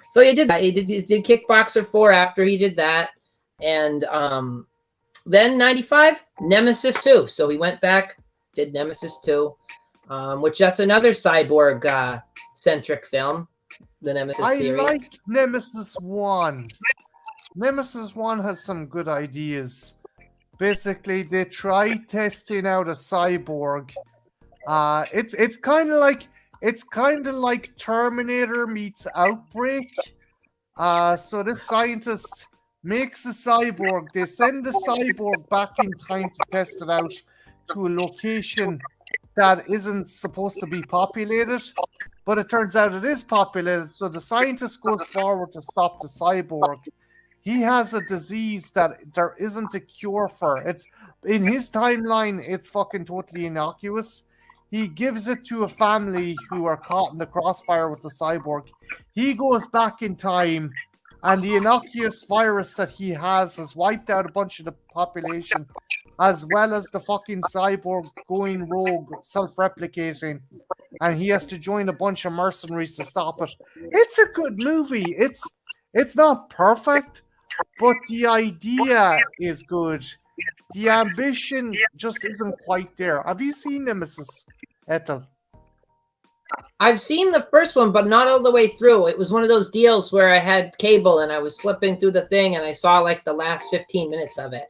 So he did that. He did Kickboxer 4 after he did that. And then 95, Nemesis 2. So he went back, did Nemesis 2, which that's another cyborg centric film, the Nemesis series. I like Nemesis 1. Nemesis 1 has some good ideas. Basically, they tried testing out a cyborg. It's kind of like Terminator meets Outbreak. So this scientist makes a cyborg. They send the cyborg back in time to test it out to a location that isn't supposed to be populated, but it turns out it is populated. So the scientist goes forward to stop the cyborg. He has a disease that there isn't a cure for. It's in his timeline, it's fucking totally innocuous. He gives it to a family who are caught in the crossfire with the cyborg. He goes back in time, and the innocuous virus that he has wiped out a bunch of the population, as well as the fucking cyborg going rogue, self-replicating, and he has to join a bunch of mercenaries to stop it. It's a good movie. It's not perfect, but the idea is good. The ambition just isn't quite there. Have you seen Nemesis, Ethel? I've seen the first one, but not all the way through. It was one of those deals where I had cable and I was flipping through the thing and I saw like the last 15 minutes of it.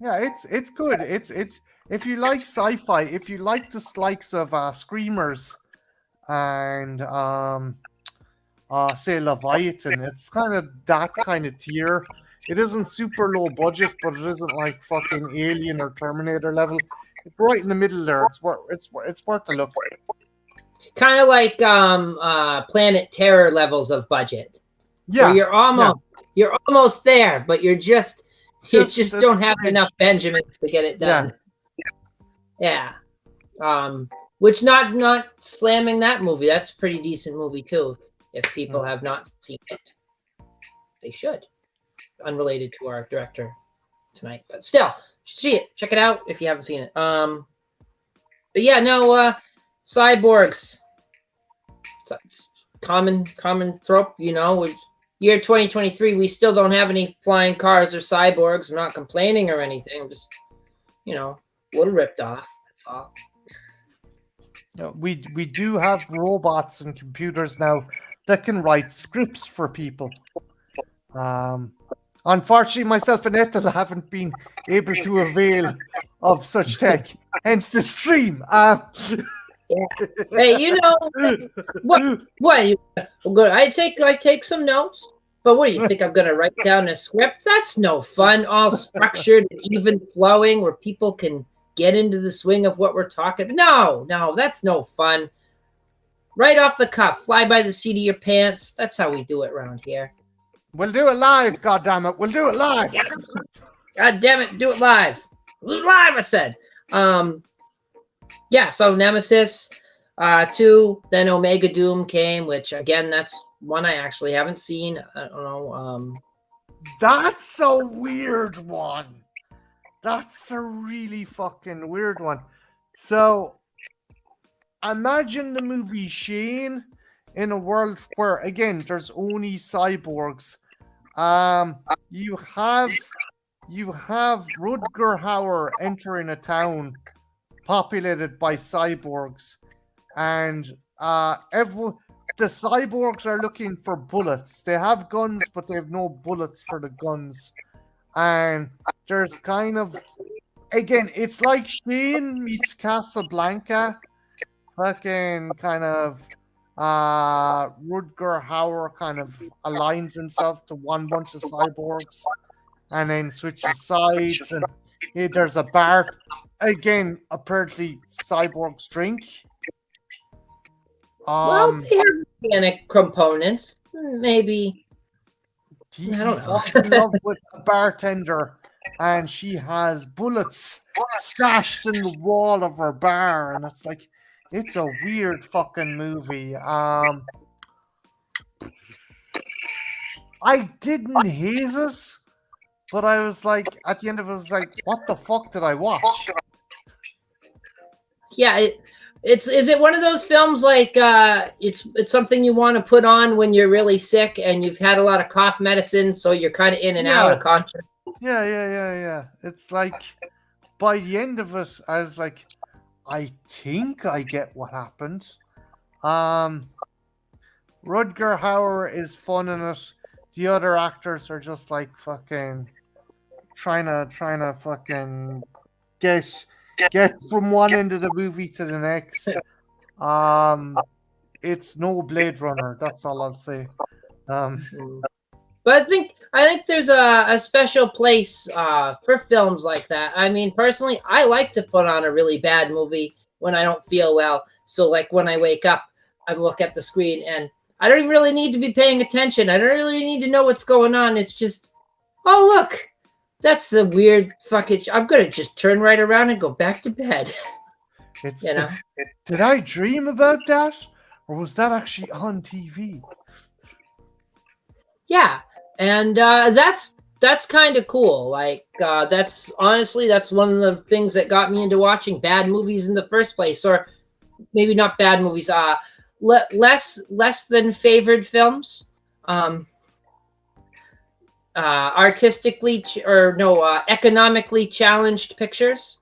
Yeah, it's good. It's if you like sci-fi, if you like the likes of Screamers and say Leviathan, it's kind of that kind of tier. It isn't super low budget, but it isn't like fucking Alien or Terminator level. It's right in the middle there. It's worth a look. Kind of like Planet Terror levels of budget. Yeah, where you're almost there, but you just don't have enough Benjamins to get it done. Yeah. Which not slamming that movie. That's a pretty decent movie too. If people have not seen it, they should. Unrelated to our director tonight, but still, see it. Check it out if you haven't seen it. But yeah, no, cyborgs. It's common trope, you know. Year 2023, we still don't have any flying cars or cyborgs. I'm not complaining or anything. I'm just, you know, a little ripped off. That's all. We do have robots and computers now that can write scripts for people. Unfortunately, myself and Ethel haven't been able to avail of such tech. Hence the stream. Hey, you know what? Good. I take some notes. But what do you think? I'm gonna write down a script? That's no fun. All structured and even flowing, where people can get into the swing of what we're talking about. No, that's no fun. Right off the cuff, fly by the seat of your pants. That's how we do it around here. We'll do it live, goddammit. We'll do it live. God damn it, do it live. Live, I said. Yeah, so Nemesis 2, then Omega Doom came, which again, that's one I actually haven't seen. I don't know. That's a weird one. That's a really fucking weird one. So imagine the movie Shane in a world where, again, there's only cyborgs. You have Rutger Hauer entering a town populated by cyborgs, and the cyborgs are looking for bullets. They have guns, but they have no bullets for the guns. And there's kind of, again, it's like Shane meets Casablanca. Fucking kind of Rutger Hauer kind of aligns himself to one bunch of cyborgs and then switches sides. And there's a bar. Again, apparently cyborgs drink. Well, they have organic components. Maybe. He falls in love with a bartender, and she has bullets stashed in the wall of her bar, and it's like, it's a weird fucking movie. I didn't hate it, but I was like, at the end of it, I was like, what the fuck did I watch? Yeah, is it one of those films like it's something you want to put on when you're really sick and you've had a lot of cough medicine, so you're kind of in and out of conscious? Yeah. It's like, by the end of it, I was like, I think I get what happened. Rutger Hauer is fun in it. The other actors are just like fucking trying to fucking get from one end of the movie to the next. It's no Blade Runner. That's all I'll say. But I think there's a special place for films like that. I mean, personally, I like to put on a really bad movie when I don't feel well. So like when I wake up, I look at the screen and I don't really need to be paying attention. I don't really need to know what's going on. It's just, oh, look, that's the weird fucking. I'm going to just turn right around and go back to bed. It's You know? did I dream about that? Or was that actually on TV? Yeah. And that's kind of cool. Like, that's honestly, that's one of the things that got me into watching bad movies in the first place. Or maybe not bad movies, less than favored films. Artistically economically challenged pictures.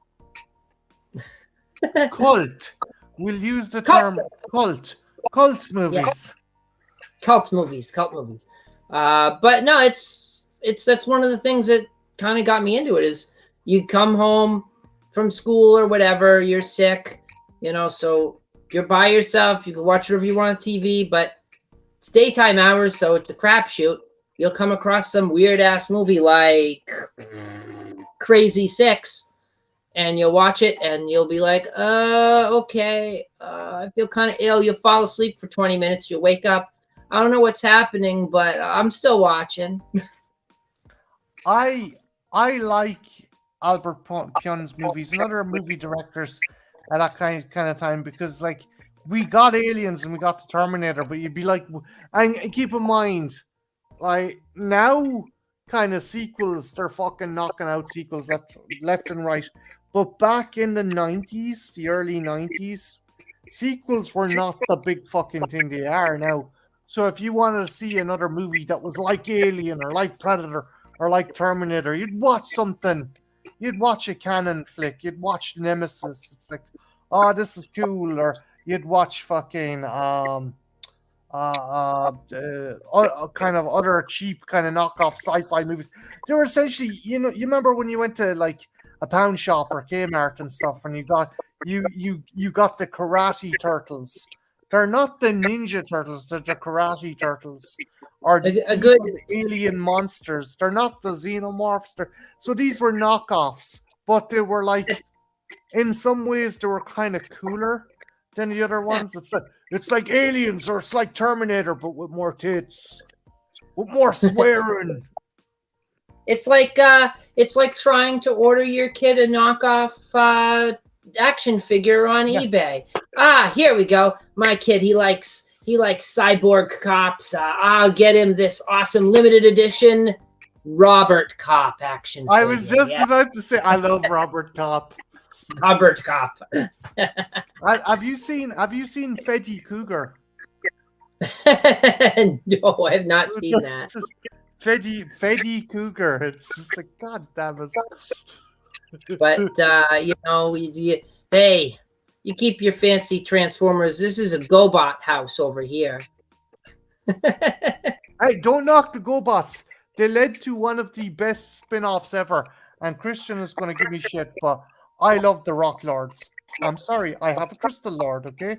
Cult. We'll use the term cult. Cult movies. Yeah. Cult movies. But no, that's one of the things that kind of got me into it. Is you come home from school or whatever, you're sick, so you're by yourself. You can watch whatever you want on TV, but it's daytime hours, so it's a crapshoot. You'll come across some weird ass movie like Crazy Six, and you'll watch it, and you'll be like, okay, I feel kind of ill. You'll fall asleep for 20 minutes. You'll wake up. I don't know what's happening, but I'm still watching. I like Albert Pyun's movies and other movie directors at that kind of time, because like we got Aliens and we got the Terminator, but you'd be like, and keep in mind, like now kind of sequels, they're fucking knocking out sequels left and right. But back in the 90s, the early 90s, sequels were not the big fucking thing they are now. So if you wanted to see another movie that was like Alien or like Predator or like Terminator, you'd watch something. You'd watch a canon flick. You'd watch Nemesis. It's like, oh, this is cool. Or you'd watch fucking kind of other cheap kind of knockoff sci-fi movies. They were essentially, you remember when you went to like a pound shop or Kmart and stuff, and you got the Karate Turtles. They're not the Ninja Turtles, they're the Karate Turtles. Or the alien monsters. They're not the Xenomorphs. So these were knockoffs, but they were like, in some ways, they were kind of cooler than the other ones. It's like Aliens, or it's like Terminator, but with more tits, with more swearing. It's like trying to order your kid a knockoff action figure on eBay. Here we go. My kid, he likes cyborg cops. I'll get him this awesome limited edition Robert Cop action figure. I was just about to say, I love Robert Cop. Robert Cop. Have you seen Freddy Cougar? No, I have not seen that. Freddy Cougar. It's just like, God damn it. But hey, you keep your fancy Transformers. This is a GoBot house over here. Hey, don't knock the GoBots. They led to one of the best spin-offs ever. And Christian is going to give me shit, but I love the Rock Lords. I'm sorry, I have a Crystal Lord, okay?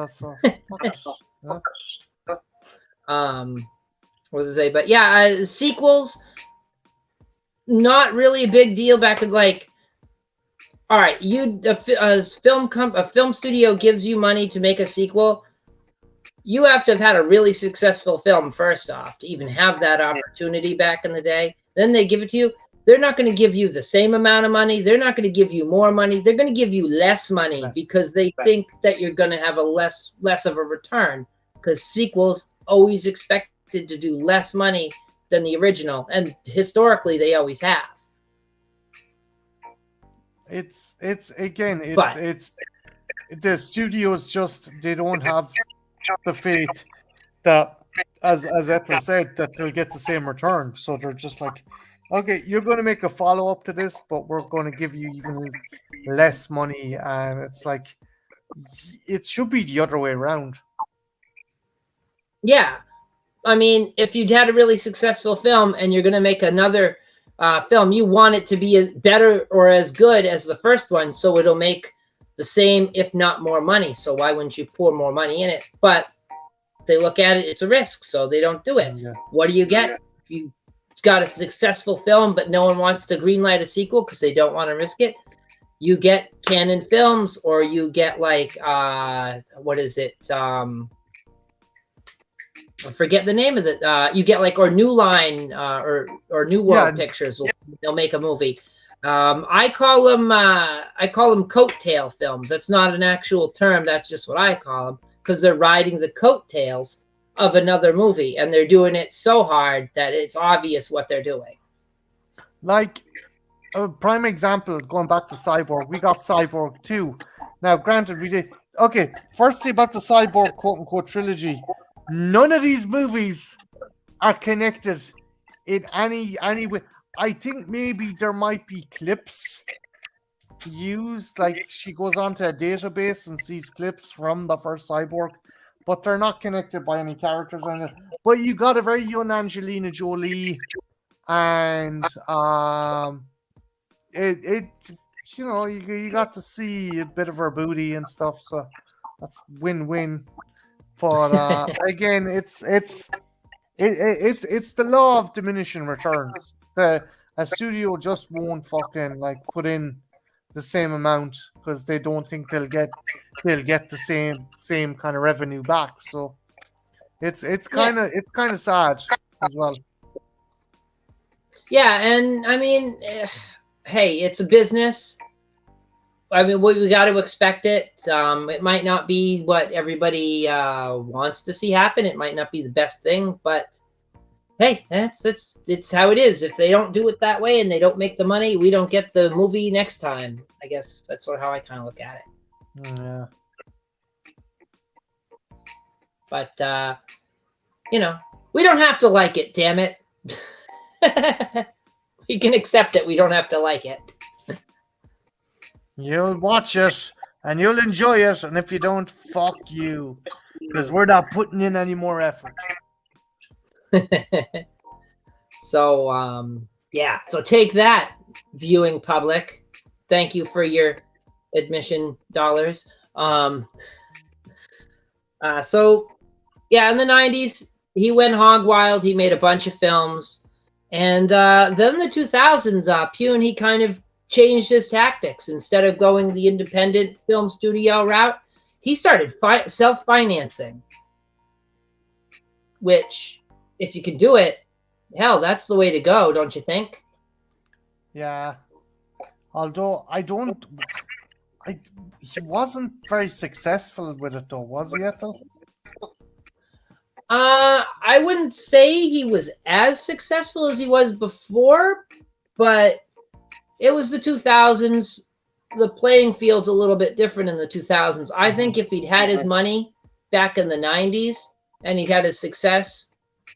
So what was I say? But yeah, sequels, not really a big deal back in like, all right, a film studio gives you money to make a sequel. You have to have had a really successful film first off to even have that opportunity back in the day. Then they give it to you. They're not going to give you the same amount of money. They're not going to give you more money. They're going to give you less money because they think that you're going to have a less of a return, because sequels always expected to do less money than the original, and historically they always have. It's the studios just, they don't have the faith that, as Ethel said, that they'll get the same return. So they're just like, okay, you're going to make a follow-up to this, but we're going to give you even less money. And it's like, it should be the other way around. Yeah. I mean, if you'd had a really successful film and you're going to make another film, you want it to be as better or as good as the first one, so it'll make the same, if not more money. So why wouldn't you pour more money in it? But they look at it, it's a risk, so they don't do it. Yeah. What do you get? If you got a successful film, but no one wants to greenlight a sequel because they don't want to risk it, you get Canon Films, or you get like what is it? I forget the name of it. You get like, or New Line, or New World Pictures. They'll make a movie. I call them coattail films. That's not an actual term. That's just what I call them, because they're riding the coattails of another movie, and they're doing it so hard that it's obvious what they're doing. Like a prime example, going back to Cyborg, we got Cyborg 2. Now, granted, we did. Okay, firstly about the Cyborg quote-unquote trilogy, none of these movies are connected in any way. I think maybe there might be clips used, like she goes onto a database and sees clips from the first Cyborg, but they're not connected by any characters or anything. But you got a very young Angelina Jolie, and it you know, you got to see a bit of her booty and stuff, so that's win-win. But again, it's the law of diminishing returns. A studio just won't fucking like put in the same amount because they don't think they'll get the same kind of revenue back. So it's kind of sad as well. Yeah, and I mean, hey, it's a business. I mean, we got to expect it. It might not be what everybody wants to see happen. It might not be the best thing, but hey, it's how it is. If they don't do it that way and they don't make the money, we don't get the movie next time. I guess that's sort of how I kind of look at it. Yeah. But you know, we don't have to like it. Damn it. We can accept it. We don't have to like it. You'll watch it and you'll enjoy it, and if you don't, fuck you, because we're not putting in any more effort. So yeah, so take that, viewing public. Thank you for your admission dollars. So yeah, in the 90s he went hog wild. He made a bunch of films, and then the 2000s, Pyun, he kind of changed his tactics. Instead of going the independent film studio route, he started self-financing, which, if you can do it, hell, that's the way to go, don't you think? Yeah. Although he wasn't very successful with it though, was he, Ethel? I wouldn't say he was as successful as he was before, but it was the 2000s. The playing field's a little bit different in the 2000s. I think if he'd had his money back in the 90s and he'd had his success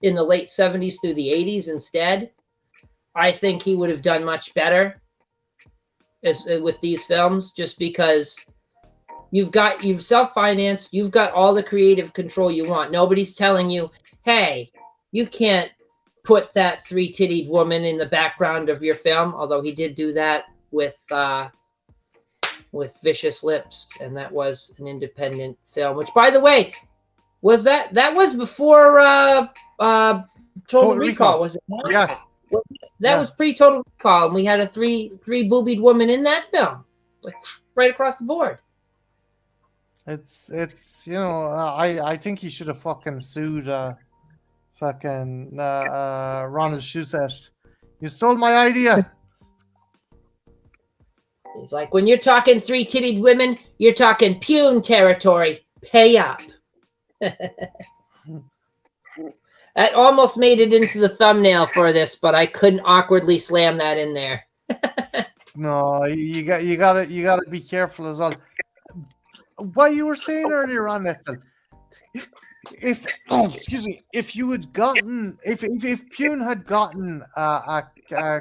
in the late 70s through the 80s instead, I think he would have done much better with these films, just because you've self-financed, you've got all the creative control you want. Nobody's telling you, hey, you can't put that three-tittied woman in the background of your film, although he did do that with Vicious Lips, and that was an independent film, which, by the way, was before Total Recall, was it not? Yeah. That was pre-Total Recall, and we had a three boobied woman in that film, like right across the board. It's you know, I think he should have fucking sued Ronald Shusett. You stole my idea. It's like, when you're talking three-tittied women, you're talking Pyun territory. Pay up. That almost made it into the thumbnail for this, but I couldn't awkwardly slam that in there. No, you gotta be careful as well. What you were saying earlier on, Ethel, if Pyun had gotten a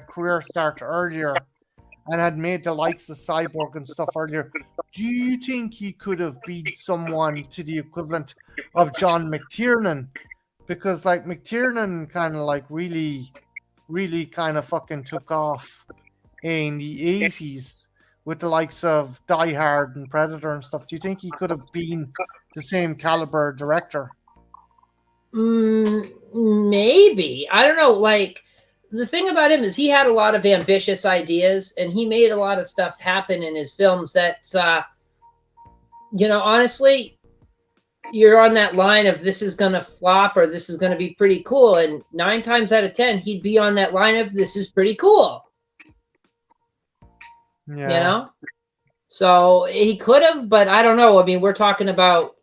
career start earlier and had made the likes of Cyborg and stuff earlier, do you think he could have beat someone to the equivalent of John McTiernan? Because like McTiernan kind of like really kind of fucking took off in the 80s with the likes of Die Hard and Predator and stuff. Do you think he could have been the same caliber director? Maybe. I don't know. Like, the thing about him is he had a lot of ambitious ideas, and he made a lot of stuff happen in his films that's, honestly, you're on that line of this is going to flop or this is going to be pretty cool. And 9 times out of 10, he'd be on that line of this is pretty cool. Yeah. So he could have, but I don't know. I mean, we're talking about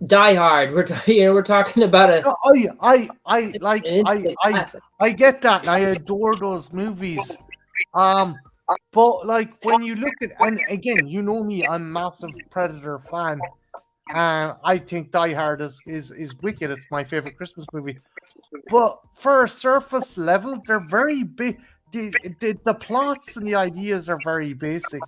Die Hard. We're talking about a. I get that. And I adore those movies. But like when you look at, and again, you know me, I'm a massive Predator fan. I think Die Hard is wicked. It's my favorite Christmas movie. But for a surface level, they're very big. The plots and the ideas are very basic.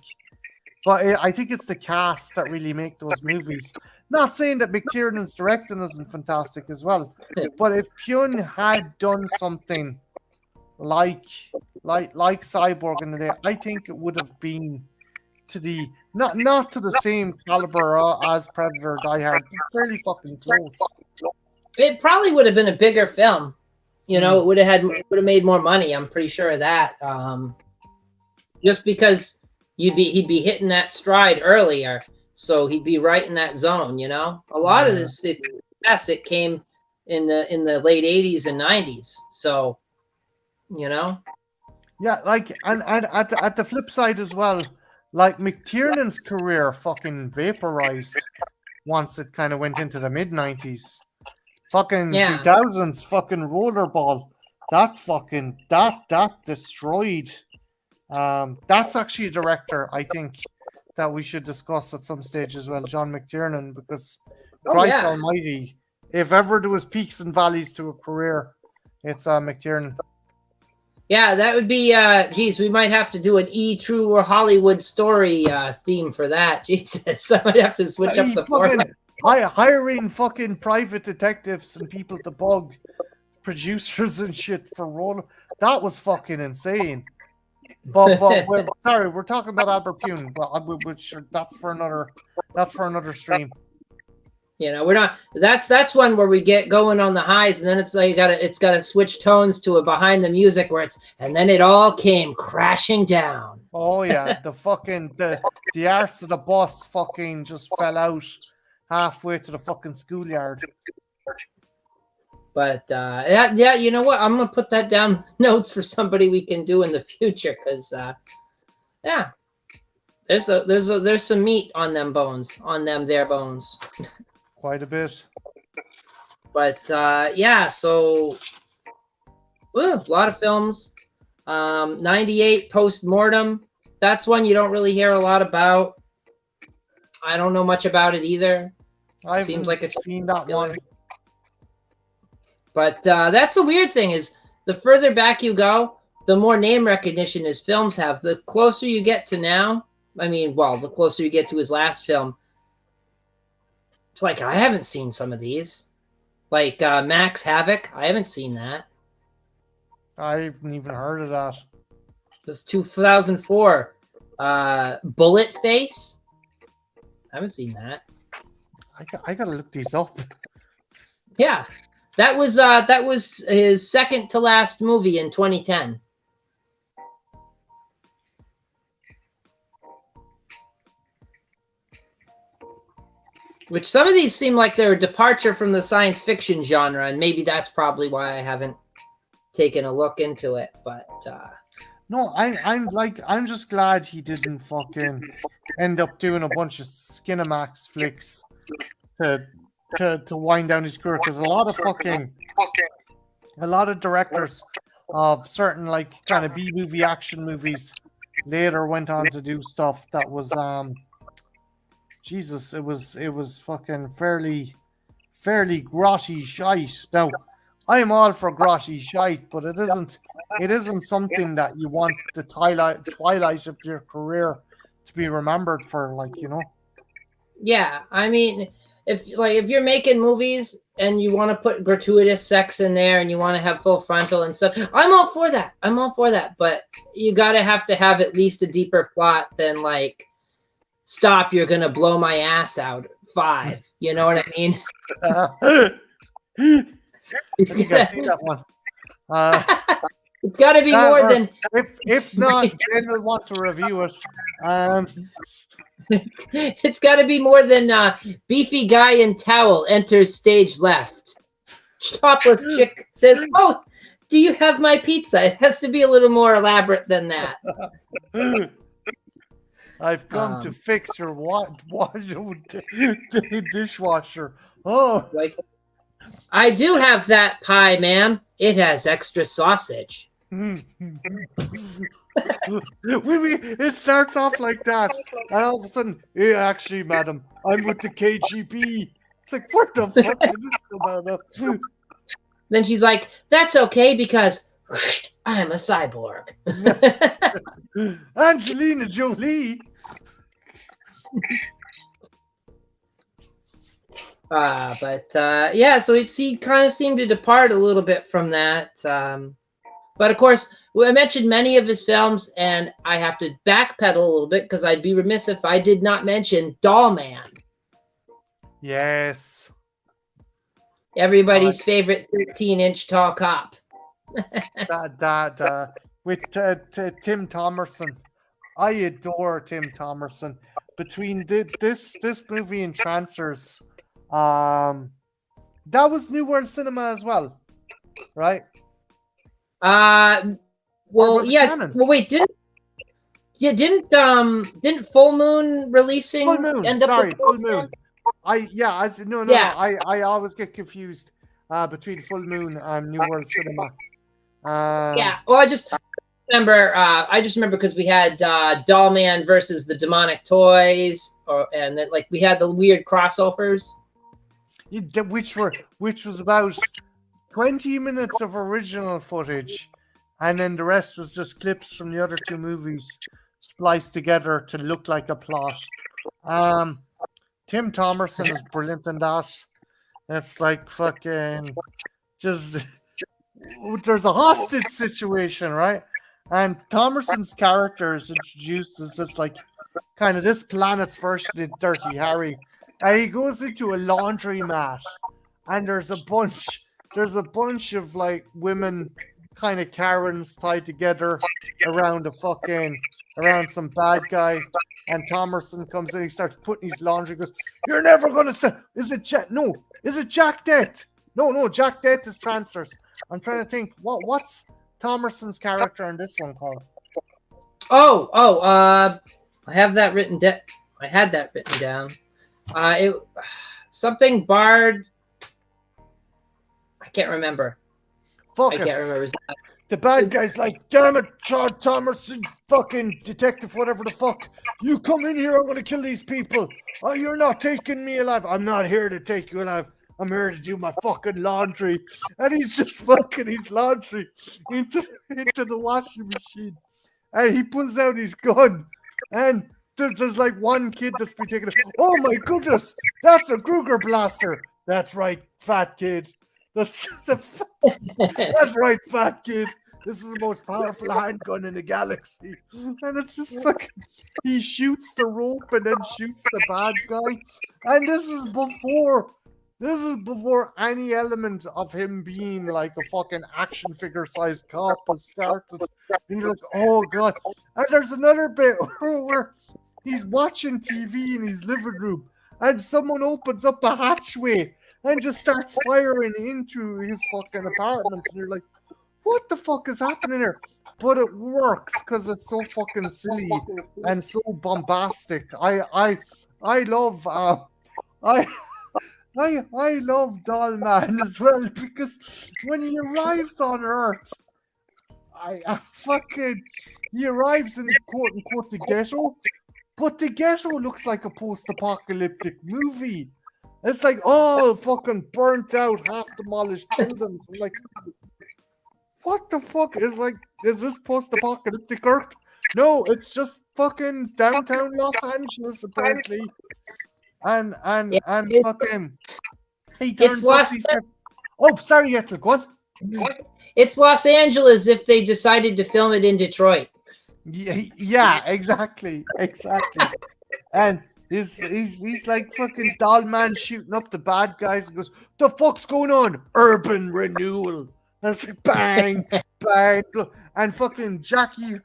But I think it's the cast that really make those movies. Not saying that McTiernan's directing isn't fantastic as well, but if Pyun had done something like Cyborg in the day, I think it would have been to the not to the same caliber as Predator or Die Hard, but fairly fucking close. It probably would have been a bigger film. It would have made more money. I'm pretty sure of that. Just because he'd be hitting that stride earlier, so he'd be right in that zone. A lot of this it came in the late 80s and 90s. So, yeah, like and at the flip side as well, like McTiernan's career fucking vaporized once it kind of went into the mid 90s. Fucking 2000s fucking Rollerball. That destroyed. That's actually a director I think that we should discuss at some stage as well, John McTiernan, because Christ Almighty, if ever there was peaks and valleys to a career, it's McTiernan. Yeah, that would be. We might have to do an True or Hollywood story theme for that. Jesus, I might have to switch up the format. Hiring fucking private detectives and people to bug producers and shit for role. That was fucking insane. But sorry, we're talking about Albert Pyun, but that's for another stream. We're not. That's one where we get going on the highs, and then it's like it's got to switch tones to a behind the music and then it all came crashing down. Oh yeah, the arse of the bus fucking just fell out halfway to the fucking schoolyard. But you know what? I'm gonna put that down notes for somebody we can do in the future, because there's some meat on them bones, their bones. Quite a bit. But so a lot of films. 98 Postmortem. That's one you don't really hear a lot about. I don't know much about it either. Seems like I've seen that one. But that's the weird thing is the further back you go, the more name recognition his films have. The closer you get to now, the closer you get to his last film, it's like I haven't seen some of these. Like Max Havoc, I haven't seen that. I haven't even heard of that. This 2004. Bullet Face. I haven't seen that. I gotta look these up. Yeah. That was his second to last movie in 2010. Which some of these seem like they're a departure from the science fiction genre, and maybe that's probably why I haven't taken a look into it. But no, I'm just glad he didn't fucking end up doing a bunch of Skinamax flicks to wind down his career, because a lot of directors of certain like kind of B-movie action movies later went on to do stuff that was it was fucking fairly grotty shite. Now I am all for grotty shite, but it isn't something that you want the twilight of your career to be remembered for, Yeah, if you're making movies and you want to put gratuitous sex in there and you want to have full frontal and stuff, I'm all for that. But you gotta have to have at least a deeper plot than like, stop, you're gonna blow my ass out 5. You know what I mean? I think I see that one. It's got to be more than. If not, Jen will want to review it. It's got to be more than beefy guy in towel enters stage left. Topless chick says, "Oh, do you have my pizza?" It has to be a little more elaborate than that. I've come to fix your dishwasher. Oh, Like, I do have that pie, ma'am. It has extra sausage. It starts off like that, and all of a sudden, yeah, actually, madam, I'm with the KGB. It's like, what the fuck did this come out of? Then she's like, "That's okay because I'm a cyborg." Angelina Jolie. Yeah, so he kind of seemed to depart a little bit from that. But of course, I mentioned many of his films, and I have to backpedal a little bit because I'd be remiss if I did not mention Doll Man. Yes. Everybody's favorite 13-inch tall cop. With Tim Thomerson. I adore Tim Thomerson. Between this movie and Trancers, that was New World Cinema as well, right? Well, yes. Well, wait, didn't Full Moon releasing Full Moon? end up with Full Moon. I always get confused between Full Moon and New World Cinema. Yeah. Well, I just remember because we had Doll Man versus the Demonic Toys, and then like we had the weird crossovers, which was about 20 minutes of original footage, and then the rest was just clips from the other two movies spliced together to look like a plot. Tim Thomerson is brilliant in that. It's like fucking just there's a hostage situation, right? And Thomerson's character is introduced as this like kind of this planet's version of Dirty Harry. And he goes into a laundromat, and there's a bunch of like women kind of Karens tied together around some bad guy. And Thomerson comes in, he starts putting his laundry, goes, "You're never gonna say, is it Jack? No, is it Jack Dent? No, Jack Dent is Trancers." I'm trying to think, what's Thomerson's character in this one called? I have that written down. I had that written down. Something Bard. I can't remember. I can't remember. The bad guy's like, "Damn it, Thomerson, fucking detective, whatever the fuck. You come in here, I'm going to kill these people. Oh, you're not taking me alive." "I'm not here to take you alive. I'm here to do my fucking laundry." And he's just fucking his laundry into the washing machine. And he pulls out his gun. And there's like one kid that's been taken. "Oh my goodness, that's a Kruger blaster." "That's right, fat kid. That's right, fat kid. This is the most powerful handgun in the galaxy." And it's just fucking, he shoots the rope and then shoots the bad guy. And this is before any element of him being like a fucking action figure sized cop has started. And you're like, oh god. And there's another bit where he's watching TV in his living room, and someone opens up a hatchway and just starts firing into his fucking apartment. And you're like, what the fuck is happening here? But it works because it's so fucking silly and so bombastic. I love Doll Man as well, because when he arrives on Earth, he arrives in quote unquote the ghetto, but the ghetto looks like a post-apocalyptic movie. It's like all fucking burnt out, half demolished buildings. I'm like, what the fuck is this post-apocalyptic Earth? No, it's just fucking downtown Los Angeles apparently. And fucking he turns up. Oh, sorry, Ethel, go on. It's Los Angeles if they decided to film it in Detroit. Yeah, exactly. And he's like fucking Doll Man shooting up the bad guys and goes, "The fuck's going on? Urban renewal. And it's like bang, bang, and fucking Jackie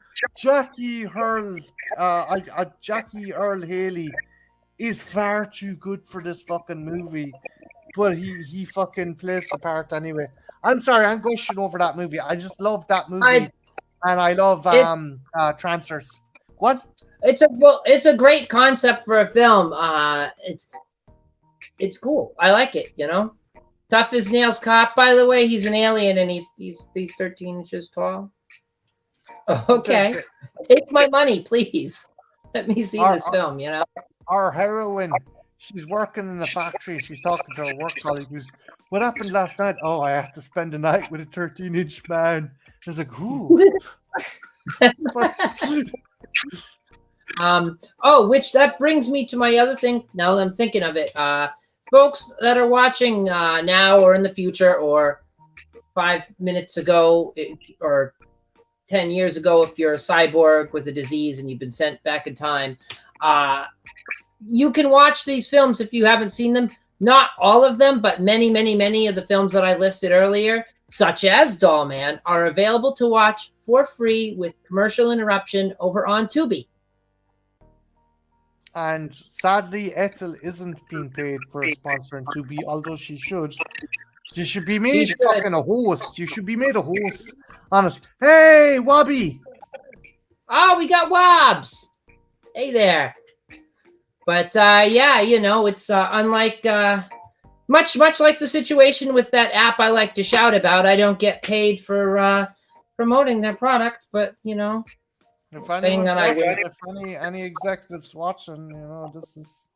Earl Haley is far too good for this fucking movie, but he fucking plays the part anyway. I'm sorry, I'm gushing over that movie. I just love that movie, and I love Trancers. What? It's a great concept for a film. It's cool. I like it. Tough as nails cop. By the way, he's an alien and he's 13 inches tall. Okay, take my money, please. Let me see this film. Our heroine, she's working in a factory. She's talking to her work colleague who's, what happened last night? Oh, I had to spend the night with a 13-inch man. I was like, who? Which that brings me to my other thing. Now that I'm thinking of it, folks that are watching now or in the future or 5 minutes ago or 10 years ago, if you're a cyborg with a disease and you've been sent back in time, you can watch these films if you haven't seen them. Not all of them, but many, many, many of the films that I listed earlier, such as Doll Man, are available to watch for free with commercial interruption over on Tubi. And sadly, Ethel isn't being paid for sponsoring Tubi, although she should. You should be made fucking a host. You should be made a host on it. Hey, Wobby! Oh, we got Wobbs! Hey there. But yeah, it's unlike much like the situation with that app I like to shout about. I don't get paid for promoting their product, but if any executives watching, this is.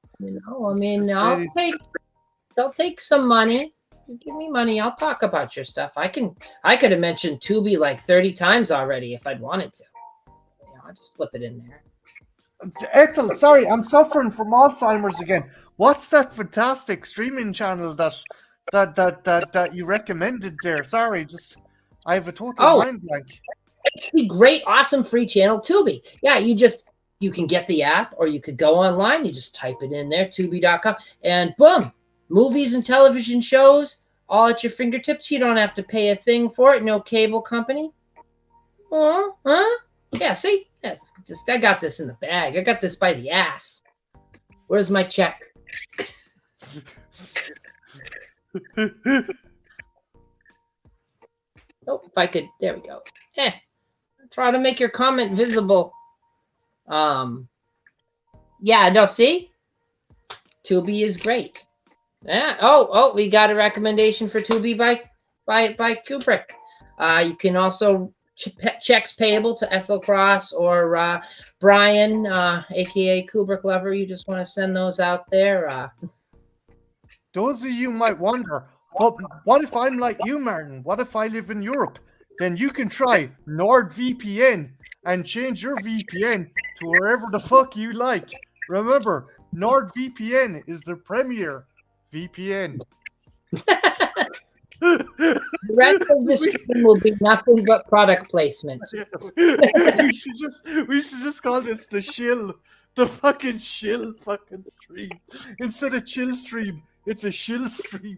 They'll take some money. You give me money, I'll talk about your stuff. I could have mentioned Tubi like 30 times already if I'd wanted to. I'll just slip it in there. Ethel, sorry, I'm suffering from Alzheimer's again. What's that fantastic streaming channel that you recommended there? Sorry, I have a total mind blank. It's the great, awesome free channel Tubi. Yeah, you can get the app or you could go online. You just type it in there, Tubi.com, and boom, movies and television shows all at your fingertips. You don't have to pay a thing for it. No cable company. Yeah, see? Yeah, I got this in the bag. I got this by the ass. Where's my check? Oh, if I could, there we go. Try to make your comment visible. Yeah, no, see? Tubi is great. Yeah. Oh, we got a recommendation for Tubi by Kubrick. You can also checks payable to Ethel Cross or Brian, aka Kubrick Lover. You just want to send those out there. Those of you might wonder, but what if I'm like you, Martin? What if I live in Europe? Then you can try NordVPN and change your VPN to wherever the fuck you like. Remember, NordVPN is the premier VPN. The rest of this stream will be nothing but product placement. we should just call this the fucking shill fucking stream. Instead of chill stream, it's a shill stream.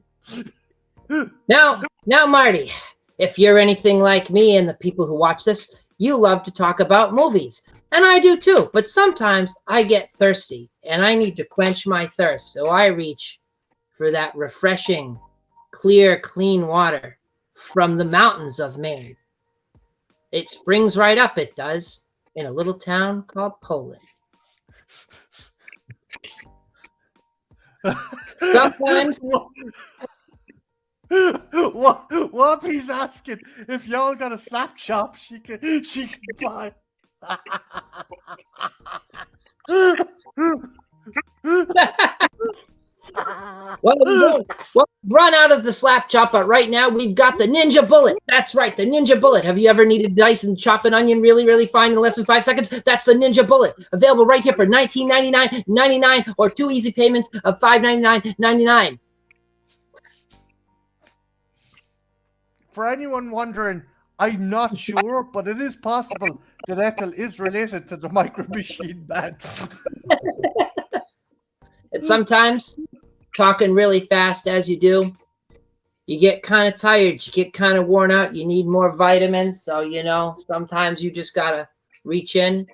Now, Marty, if you're anything like me and the people who watch this, you love to talk about movies. And I do too, but sometimes I get thirsty and I need to quench my thirst. So I reach for that refreshing, clear, clean water from the mountains of Maine. It springs right up, it does, in a little town called Poland. Sometimes... What he's asking if y'all got a slap shop she can buy. Well, run out of the slap chop, but right now we've got the Ninja Bullet. That's right, the Ninja Bullet. Have you ever needed to dice and chop an onion really, really fine in less than 5 seconds? That's the Ninja Bullet. Available right here for $19.99.99 or 2 easy payments of $5.99.99. For anyone wondering, I'm not sure, but it is possible that Ethel is related to the Micro Machine Man. And sometimes, talking really fast as you do, you get kind of tired, you get kind of worn out, you need more vitamins. So, sometimes you just got to reach in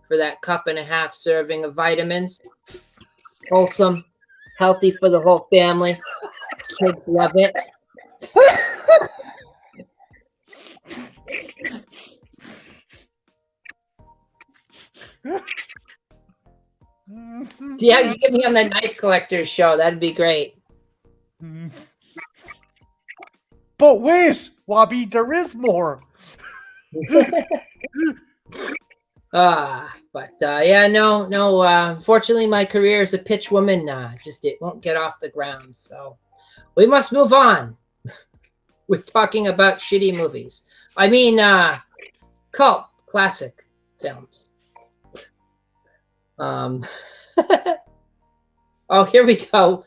for that 1.5 cup serving of vitamins. Wholesome, healthy for the whole family. Kids love it. Yeah, you get me on the Knife Collectors show. That'd be great. But wait, Wabi, there is more. No. Unfortunately, my career as a pitch woman, it won't get off the ground. So we must move on with talking about shitty movies. I mean, cult classic films. Oh, here we go.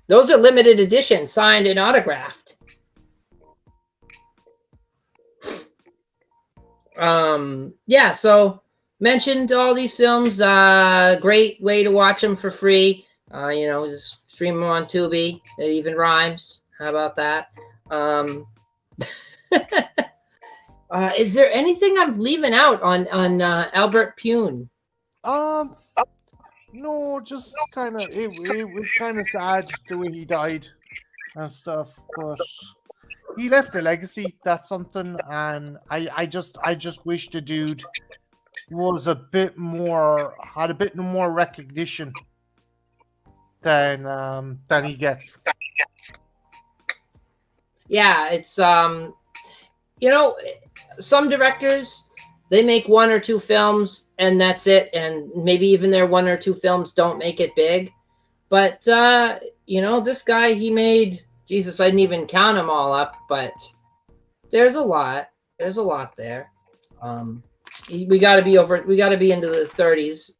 Those are limited edition, signed and autographed. So mentioned all these films. Great way to watch them for free. Just stream them on Tubi. It even rhymes. How about that? Is there anything I'm leaving out on Albert Pune? No, just kind of it was kind of sad the way he died and stuff, but he left a legacy. That's something, and I just wish the dude was had a bit more recognition than he gets. Yeah, it's some directors, they make 1 or 2 films and that's it, and maybe even their 1 or 2 films don't make it big. But this guy, he made, Jesus, I didn't even count them all up, but there's a lot. There's a lot there. We got to be into the 30s.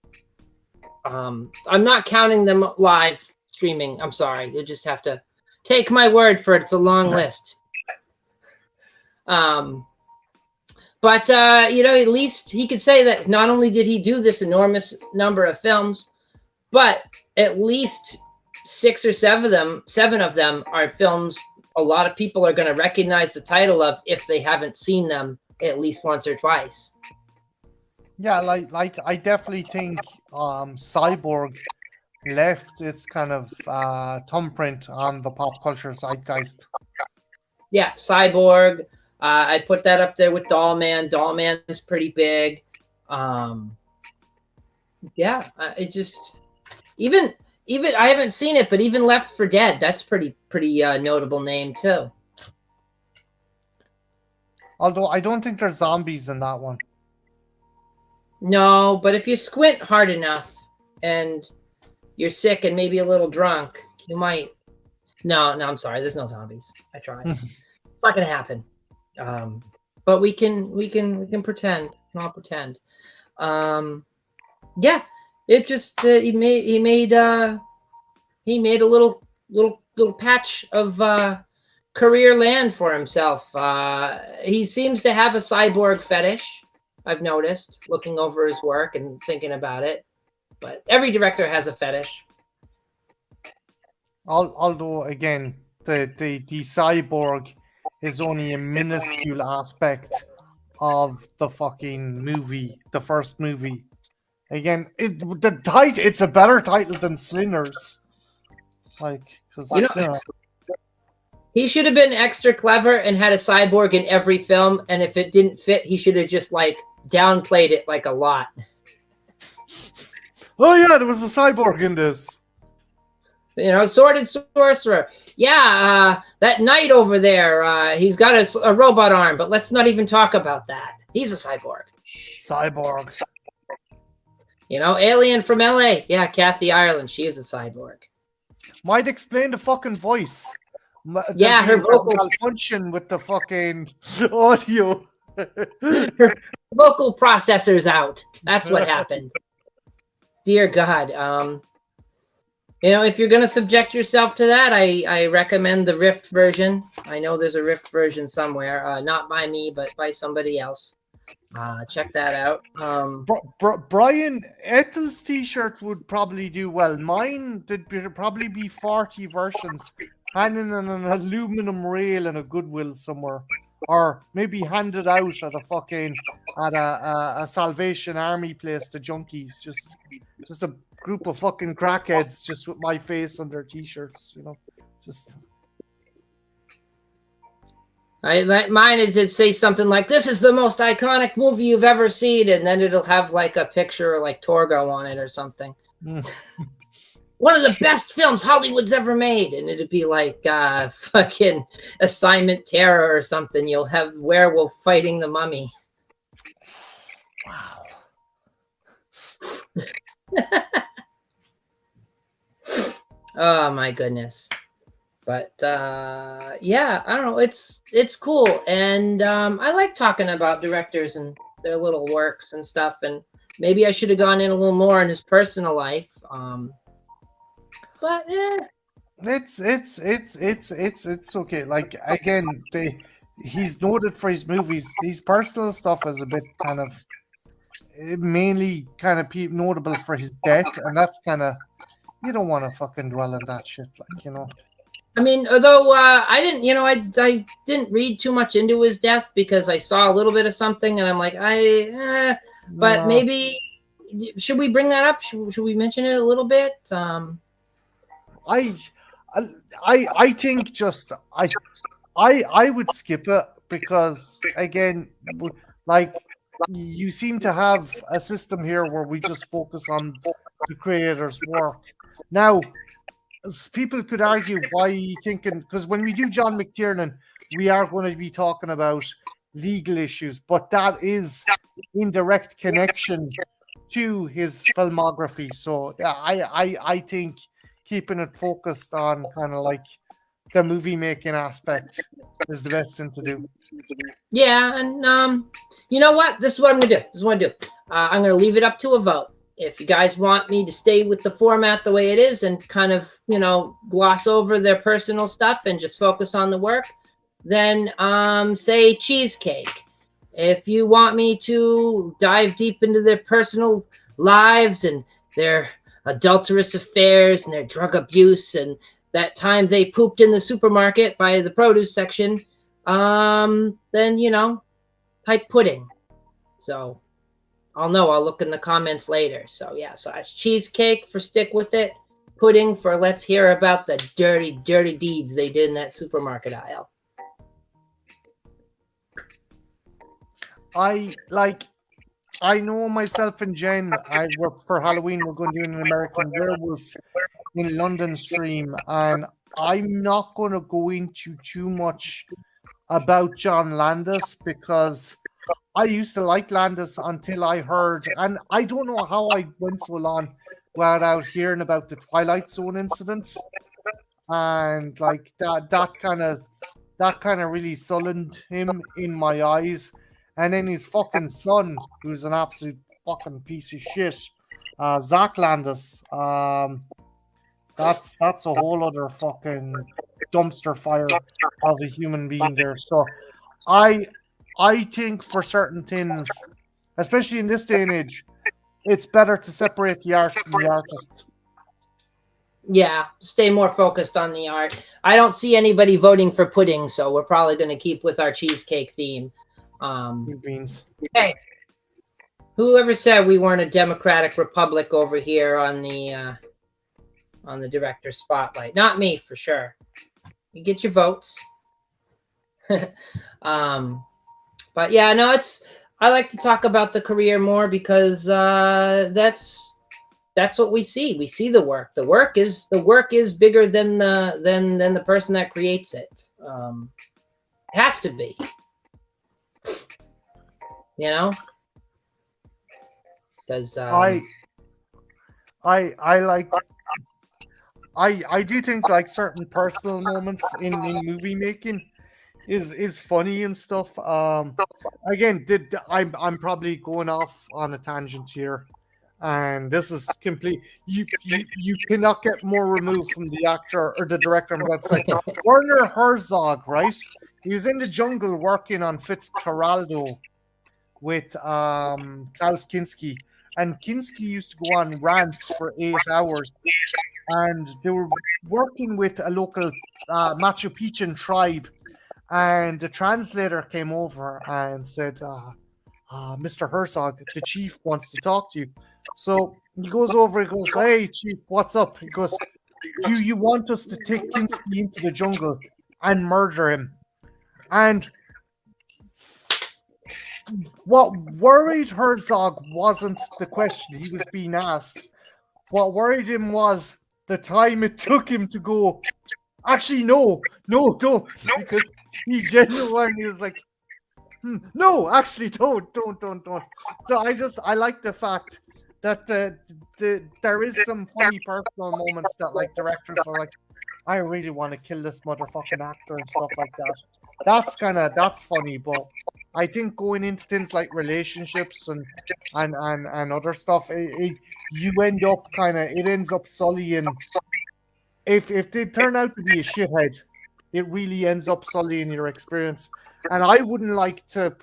I'm not counting them live streaming. I'm sorry. You just have to take my word for it. It's a long list. But at least he could say that not only did he do this enormous number of films, but at least 6 or 7 of them are films a lot of people are going to recognize the title of if they haven't seen them at least once or twice. Yeah, like I definitely think Cyborg left its kind of thumbprint on the pop culture zeitgeist. Yeah, Cyborg. I put that up there with Dollman. Dollman is pretty big. It just even I haven't seen it, but even Left 4 Dead, that's pretty notable name too. Although I don't think there's zombies in that one. No, but if you squint hard enough and you're sick and maybe a little drunk, you might. No, I'm sorry. There's no zombies. I tried. It's not gonna happen. But we can pretend. I'll pretend. It just he made a little patch of career land for himself. He seems to have a cyborg fetish. I've noticed looking over his work and thinking about it. But every director has a fetish. Although again, the cyborg is only a minuscule aspect of the fucking movie, the first movie. Again, it's a better title than Slingers. He should have been extra clever and had a cyborg in every film, and if it didn't fit, he should have just downplayed it a lot. Oh yeah, there was a cyborg in this. Sword and Sorcerer. Yeah, that knight over there, he's got a robot arm, but let's not even talk about that. He's a cyborg. Cyborg. Alien from LA. Yeah, Kathy Ireland. She is a cyborg. Might explain the fucking voice. Yeah, her vocal malfunction with the fucking audio. Her vocal processor's out. That's what happened. Dear God. If you're going to subject yourself to that, I recommend the Rift version. I know there's a Rift version somewhere. Not by me, but by somebody else. Check that out. Brian Ethel's t-shirts would probably do well. Mine, there'd probably be 40 versions hanging on an aluminum rail in a Goodwill somewhere, or maybe handed out at a Salvation Army place to junkies. Just a group of fucking crackheads just with my face on their t-shirts. Just. Mine it'd say something like, "This is the most iconic movie you've ever seen," and then it'll have like a picture like Torgo on it or something. One of the best films Hollywood's ever made, and it'd be like fucking Assignment Terror or something. You'll have werewolf fighting the mummy. Wow. Oh my goodness. But yeah, I don't know. It's cool, and I like talking about directors and their little works and stuff. And maybe I should have gone in a little more in his personal life. But it's okay. Like again, he's noted for his movies. His personal stuff is a bit kind of mainly kind of notable for his death, and that's kind of, you don't want to fucking dwell on that shit, like. I mean, although I didn't, I didn't read too much into his death because I saw a little bit of something, and I'm like, but maybe should we bring that up? Should we mention it a little bit? I think just I would skip it because again, like, you seem to have a system here where we just focus on the creator's work. Now, people could argue why you thinking, because when we do John McTiernan, we are going to be talking about legal issues, but that is in direct connection to his filmography. So yeah, I think keeping it focused on kind of like the movie making aspect is the best thing to do. Yeah, and you know what? This is what I'm gonna do. I'm gonna leave it up to a vote. If you guys want me to stay with the format the way it is and kind of, gloss over their personal stuff and just focus on the work, then say cheesecake. If you want me to dive deep into their personal lives and their adulterous affairs and their drug abuse and that time they pooped in the supermarket by the produce section, then, type pudding. So I'll look in the comments later. So yeah, so it's cheesecake for stick with it, pudding for let's hear about the dirty, dirty deeds they did in that supermarket aisle. I know myself and Jen, for Halloween, we're going to do an American Werewolf in London stream, and I'm not going to go into too much about John Landis because I used to like Landis until I heard, and I don't know how I went so long without hearing about the Twilight Zone incident, and like that kind of really sullied him in my eyes. And then his fucking son, who's an absolute fucking piece of shit, Zach Landis. That's a whole other fucking dumpster fire of a human being there. So I think for certain things, especially in this day and age, it's better to separate the art from the artist. Yeah, stay more focused on the art. I don't see anybody voting for pudding, so we're probably going to keep with our cheesecake theme. Beans. Hey, whoever said we weren't a democratic republic over here on the director spotlight? Not me, for sure. You get your votes. But yeah, no, I like to talk about the career more because that's what we see. We see the work. The work is bigger than the person that creates it. It has to be. Because I do think like certain personal moments in movie making is funny and stuff. Again, I'm probably going off on a tangent here, and this is complete. You cannot get more removed from the actor or the director. I'm going to say Werner Herzog, right? He was in the jungle working on Fitzcarraldo, with Klaus Kinski, and Kinski used to go on rants for 8 hours, and they were working with a local Machu Picchu tribe, and the translator came over and said, Mr. Herzog, the chief wants to talk to you. So he goes over, he goes, hey, chief, what's up? He goes, do you want us to take Kinski into the jungle and murder him? And what worried Herzog wasn't the question he was being asked. What worried him was the time it took him to go, actually, no, don't. Because he genuinely was like, no, actually, don't. So I like the fact that there is some funny personal moments that like directors are like, I really want to kill this motherfucking actor and stuff like that. That's funny, but I think going into things like relationships and other stuff, you end up it ends up sullying. If they turn out to be a shithead, it really ends up sullying your experience. And I wouldn't like to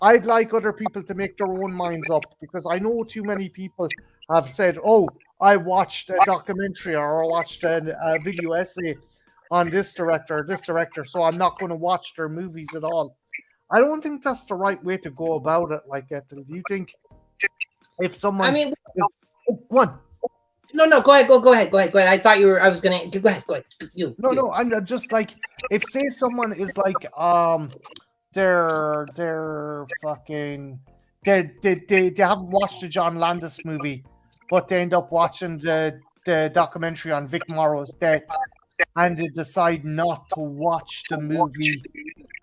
I'd like other people to make their own minds up, because I know too many people have said, oh, I watched a documentary or I watched a video essay on this director, so I'm not going to watch their movies at all. I don't think that's the right way to go about it. Like, do you think if someone is one? No, go ahead. I thought I was gonna go ahead. You. No. I'm just like, if say someone is like, they're fucking, they haven't watched the John Landis movie, but they end up watching the documentary on Vic Morrow's death, and they decide not to watch the movie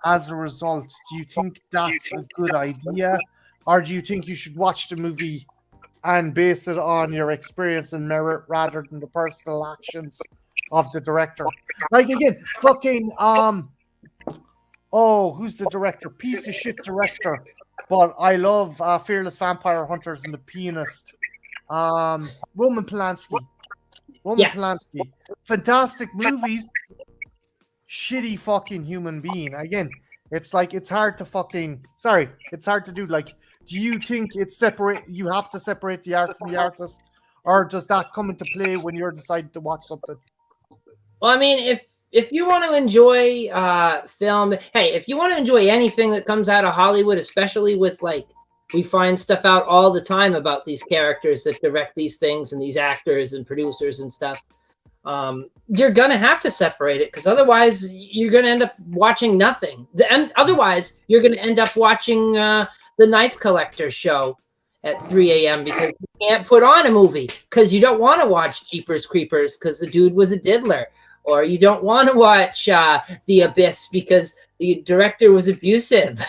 as a result. Do you think that's a good idea, or do you think you should watch the movie and base it on your experience and merit rather than the personal actions of the director? Like, again, fucking who's the director? Piece of shit director. But I love Fearless Vampire Hunters and The Pianist. Roman Polanski. Polanski. Fantastic movies. Shitty fucking human being. Again, it's like, it's hard to do. Like, do you think it's you have to separate the art from the artist, or does that come into play when you're deciding to watch something? Well, I mean, if you want to enjoy film, hey, if you want to enjoy anything that comes out of Hollywood, especially with, like, we find stuff out all the time about these characters that direct these things and these actors and producers and stuff, you're gonna have to separate it, because otherwise you're gonna end up watching nothing. And otherwise you're gonna end up watching the Knife Collector show at 3 a.m. because you can't put on a movie because you don't want to watch Jeepers Creepers because the dude was a diddler, or you don't want to watch The Abyss because the director was abusive.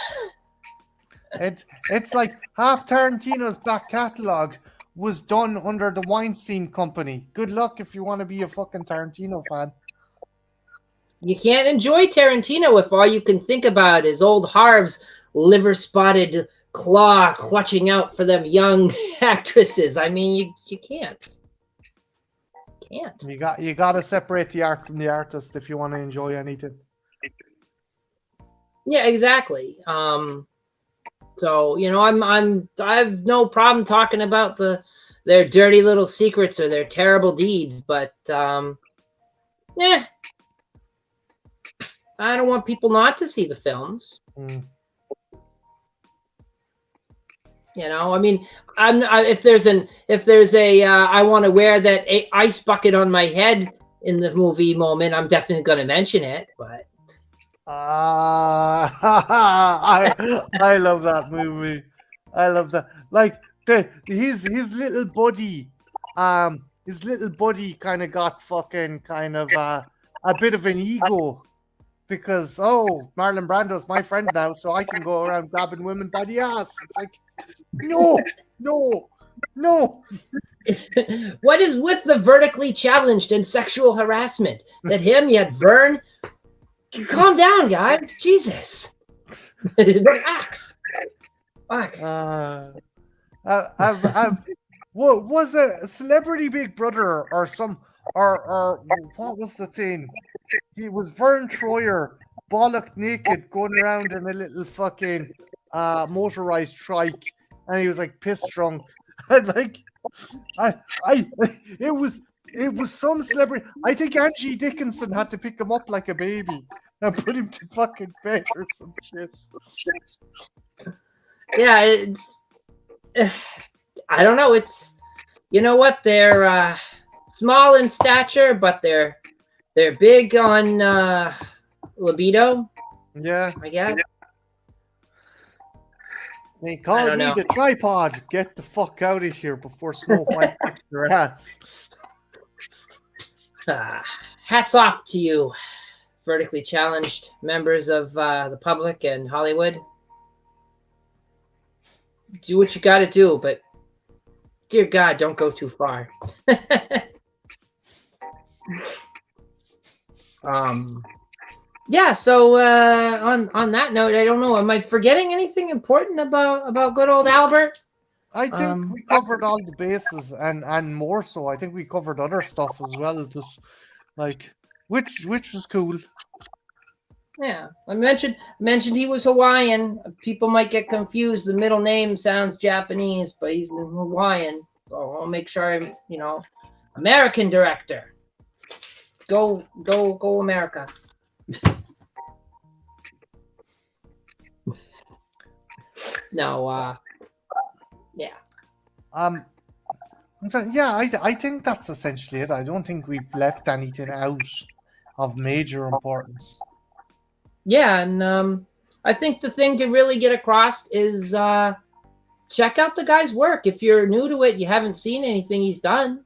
It's like half Tarantino's back catalog was done under the Weinstein Company. Good luck if you want to be a fucking Tarantino fan. You can't enjoy Tarantino if all you can think about is old Harv's liver-spotted claw clutching out for them young actresses. I mean, you can't. You got to separate the art from the artist if you want to enjoy anything. Yeah, exactly. So, you know, I have no problem talking about their dirty little secrets or their terrible deeds, but I don't want people not to see the films. You know, I mean, if there's a I want to wear that ice bucket on my head in the movie moment, I'm definitely going to mention it, but. I love that movie. I love that. Like his little buddy, kind of got fucking a bit of an ego, because Marlon Brando's my friend now, so I can go around grabbing women by the ass. It's like, no. What is with the vertically challenged and sexual harassment? That him, you had Vern. Calm down, guys. Jesus. Relax. Fuck. What was a Celebrity Big Brother or what was the thing? He was Vern Troyer, bollock naked, going around in a little fucking motorized trike, and he was like piss drunk. And like, it was some celebrity. I think Angie Dickinson had to pick him up like a baby and put him to fucking bed or some shit. Yeah, it's. I don't know. It's, you know what? They're small in stature, but they're big on libido. Yeah, I guess. they called me know. the tripod. Get the fuck out of here before Snow White kicks their ass. Hats off to you, vertically challenged members of the public and Hollywood. Do what you got to do, but dear God, don't go too far. Yeah. So on that note, I don't know. Am I forgetting anything important about good old Albert? I think we covered all the bases and more so. I think we covered other stuff as well. Just like which was cool. Yeah, I mentioned he was Hawaiian. People might get confused. The middle name sounds Japanese, but he's Hawaiian. So I'll make sure I'm, American director. Go America. No, yeah. I think that's essentially it. I don't think we've left anything out of major importance. Yeah, and I think the thing to really get across is check out the guy's work. If you're new to it, you haven't seen anything he's done,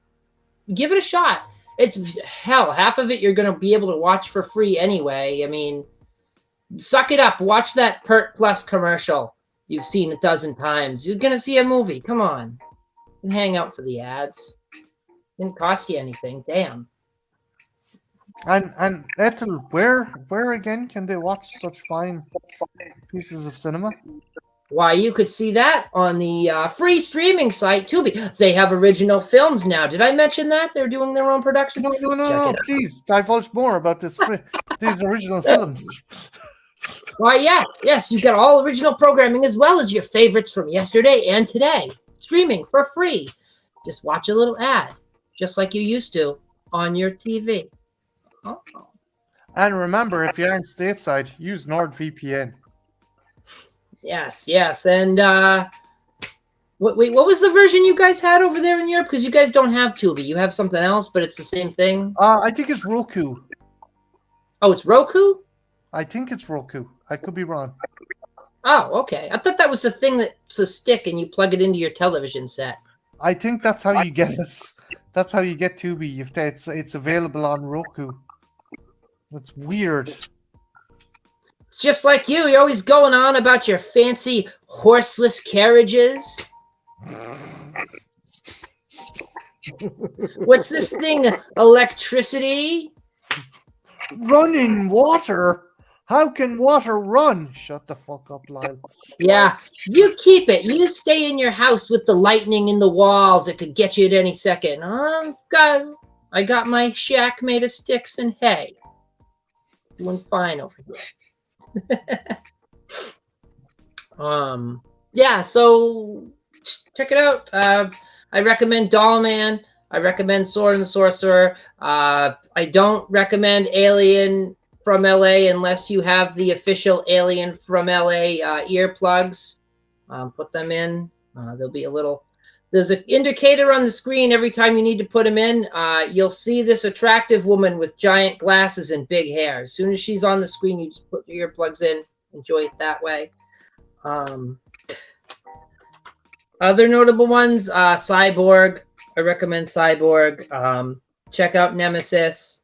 give it a shot. It's hell, half of it you're going to be able to watch for free anyway. I mean, suck it up. Watch that Pert Plus commercial you've seen a dozen times. You're going to see a movie. Come on. And hang out for the ads. Didn't cost you anything. Damn. And Ethel, where again can they watch such fine pieces of cinema? Why, you could see that on the free streaming site, Tubi. They have original films now. Did I mention that? They're doing their own productions? No. Please, divulge more about these original films. Why, yes. You got all original programming as well as your favorites from yesterday and today. Streaming for free. Just watch a little ad, just like you used to on your TV. Oh. And remember, if you aren't stateside, use NordVPN. Yes. And what was the version you guys had over there in Europe? Because you guys don't have Tubi. You have something else, but it's the same thing. I think it's Roku. Oh, it's Roku? I think it's Roku. I could be wrong. Oh, okay. I thought that was the thing that's a stick and you plug it into your television set. I think that's how you get it. That's how you get Tubi. If it's available on Roku. That's weird. It's just like you. You're always going on about your fancy horseless carriages. What's this thing? Electricity? Running water? How can water run? Shut the fuck up, Lyle. Yeah, you keep it. You stay in your house with the lightning in the walls. It could get you at any second. I got my shack made of sticks and hay. Doing fine over here. Yeah, so check it out. I recommend Doll Man. I recommend Sword and the Sorcerer. I don't recommend Alien from LA unless you have the official Alien from LA earplugs. Put them in. There'll be there's an indicator on the screen every time you need to put them in. You'll see this attractive woman with giant glasses and big hair. As soon as she's on the screen, you just put your earplugs in. Enjoy it that way. Other notable ones, Cyborg. I recommend Cyborg. Check out Nemesis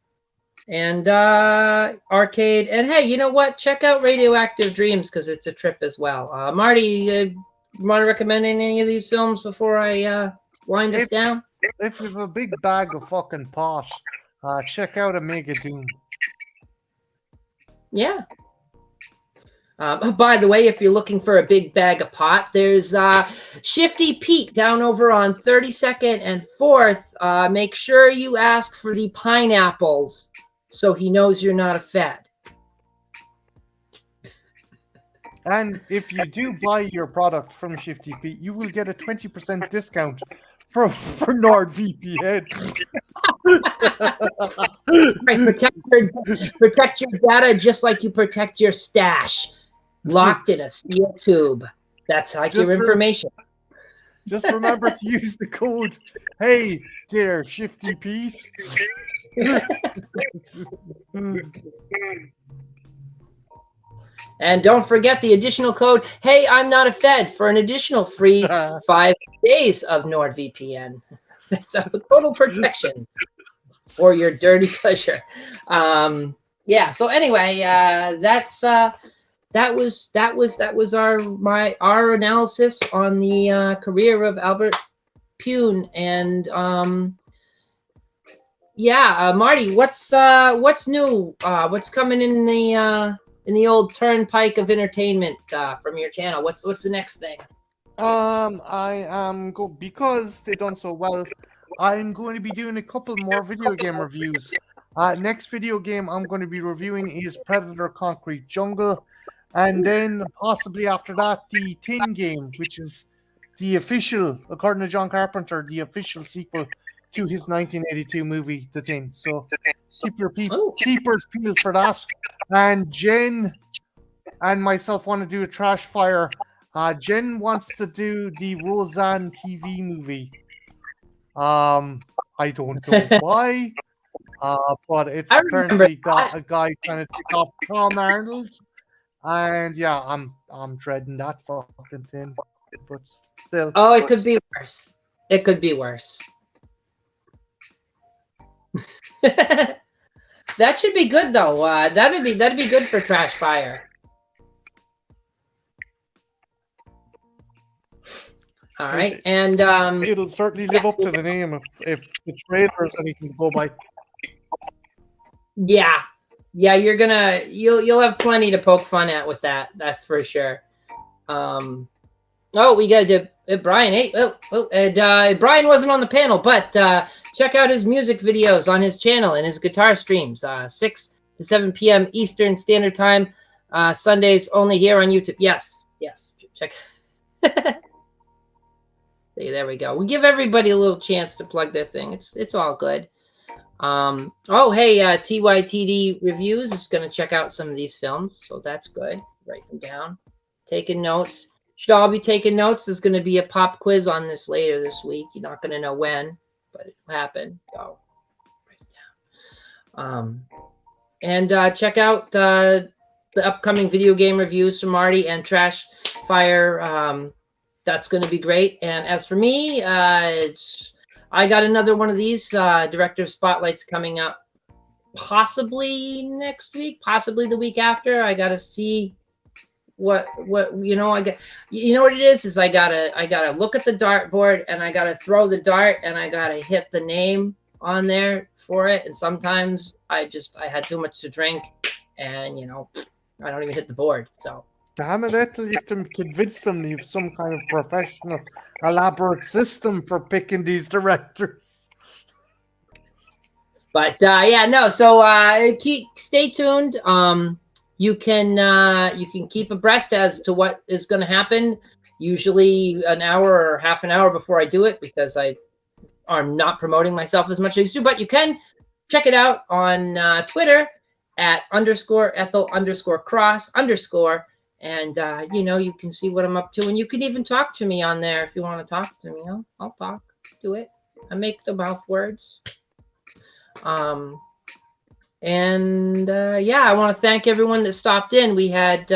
and Arcade. And hey, you know what? Check out Radioactive Dreams because it's a trip as well. Marty, you want to recommend any of these films before I wind us down? If you have a big bag of fucking pot, check out Omega Doom. Yeah. By the way, if you're looking for a big bag of pot, there's Shifty Pete down over on 32nd and 4th. Make sure you ask for the pineapples so he knows you're not a fed. And if you do buy your product from Shifty Pete, you will get a 20% discount for NordVPN. Right, protect your data just like you protect your stash, locked in a steel tube. That's like your information. Just remember to use the code. Hey, dear Shifty Pete. And don't forget the additional code, hey, I'm not a Fed, for an additional free 5 days of NordVPN. That's a total protection for your dirty pleasure. Yeah, so anyway, that was our analysis on the career of Albert Pune. And yeah, Marty, what's new? What's coming in the old turnpike of entertainment from your channel? What's the next thing? I am because they done so well. I'm going to be doing a couple more video game reviews. Next video game I'm going to be reviewing is Predator Concrete Jungle, and then possibly after that the Tin game, which is the official, according to John Carpenter, the official sequel to his 1982 movie, The Tin. So keep your keepers peeled for that. And Jen and myself want to do a trash fire. Jen wants to do the Roseanne TV movie. I don't know why, but it's apparently got a guy trying to take off Tom Arnold, and yeah, I'm dreading that fucking thing. But still, oh, it could be worse. It could be worse. That should be good though. That'd be good for trash fire. All right, and it'll certainly live up to the name if the trailer is anything to go by. Yeah, you'll have plenty to poke fun at with that. That's for sure. Oh, we got Brian. Hey, Brian wasn't on the panel, but check out his music videos on his channel and his guitar streams. 6 to 7 p.m. Eastern Standard Time. Sundays only here on YouTube. Yes, check. There we go. We give everybody a little chance to plug their thing. It's all good. Oh, hey, TYTD Reviews is going to check out some of these films, so that's good. Write them down. Taking notes. Should all be taking notes. There's going to be a pop quiz on this later this week. You're not going to know when, but it'll happen. Go. Write it down. And check out the upcoming video game reviews from Marty and Trash Fire. That's going to be great. And as for me, I got another one of these director spotlights coming up, possibly next week, possibly the week after. I got to see what you know. What it is I gotta look at the dartboard, and I gotta throw the dart, and I gotta hit the name on there for it. And sometimes I had too much to drink, and I don't even hit the board. So. Damn it, you can convince them you have some kind of professional, elaborate system for picking these directors. But yeah, no. So stay tuned. You can keep abreast as to what is going to happen. Usually an hour or half an hour before I do it, because I'm not promoting myself as much as I used to. But you can check it out on Twitter at _Ethel_Cross_. And, you can see what I'm up to. And you can even talk to me on there if you want to talk to me. I'll talk. Do it. I make the mouth words. Yeah, I want to thank everyone that stopped in. We had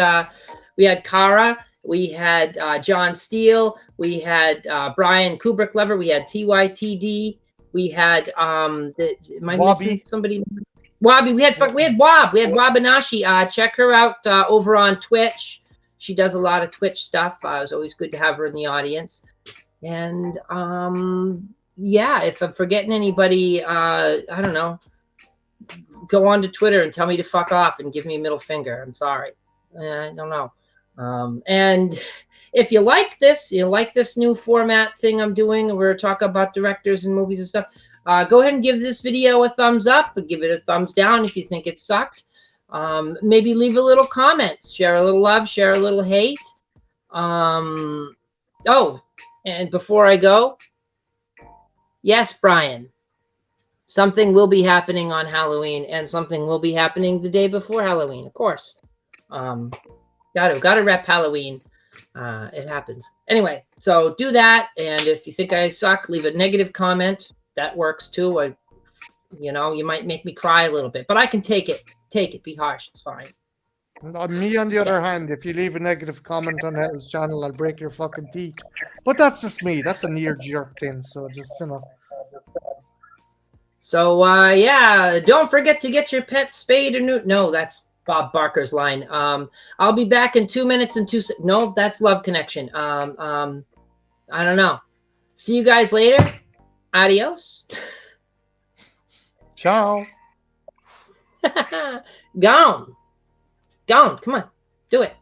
Kara. We had John Steele. We had Brian Kubrick Lever. We had TYTD. We had am I missing somebody? Wabi, we had Wob. We had Wabanashi. Check her out over on Twitch. She does a lot of Twitch stuff. It was always good to have her in the audience. And yeah, if I'm forgetting anybody, I don't know. Go on to Twitter and tell me to fuck off and give me a middle finger. I'm sorry. I don't know. And if you like this, new format thing I'm doing, we're talking about directors and movies and stuff. Go ahead and give this video a thumbs up, and give it a thumbs down if you think it sucked. Maybe leave a little comment, share a little love, share a little hate. Oh, and before I go, yes, Brian, something will be happening on Halloween, and something will be happening the day before Halloween, of course. Gotta rep Halloween. It happens. Anyway, so do that, and if you think I suck, leave a negative comment. That works too. You might make me cry a little bit, but I can take it. Be harsh. It's fine. Me, on the other hand, if you leave a negative comment on Hell's channel, I'll break your fucking teeth. But that's just me. That's a near-jerk thing. So just, So, yeah, don't forget to get your pet spayed or neutered. No, that's Bob Barker's line. I'll be back in 2 minutes and 2 seconds. No, that's Love Connection. I don't know. See you guys later. Adios. ciao. Gone. Come on. Do it.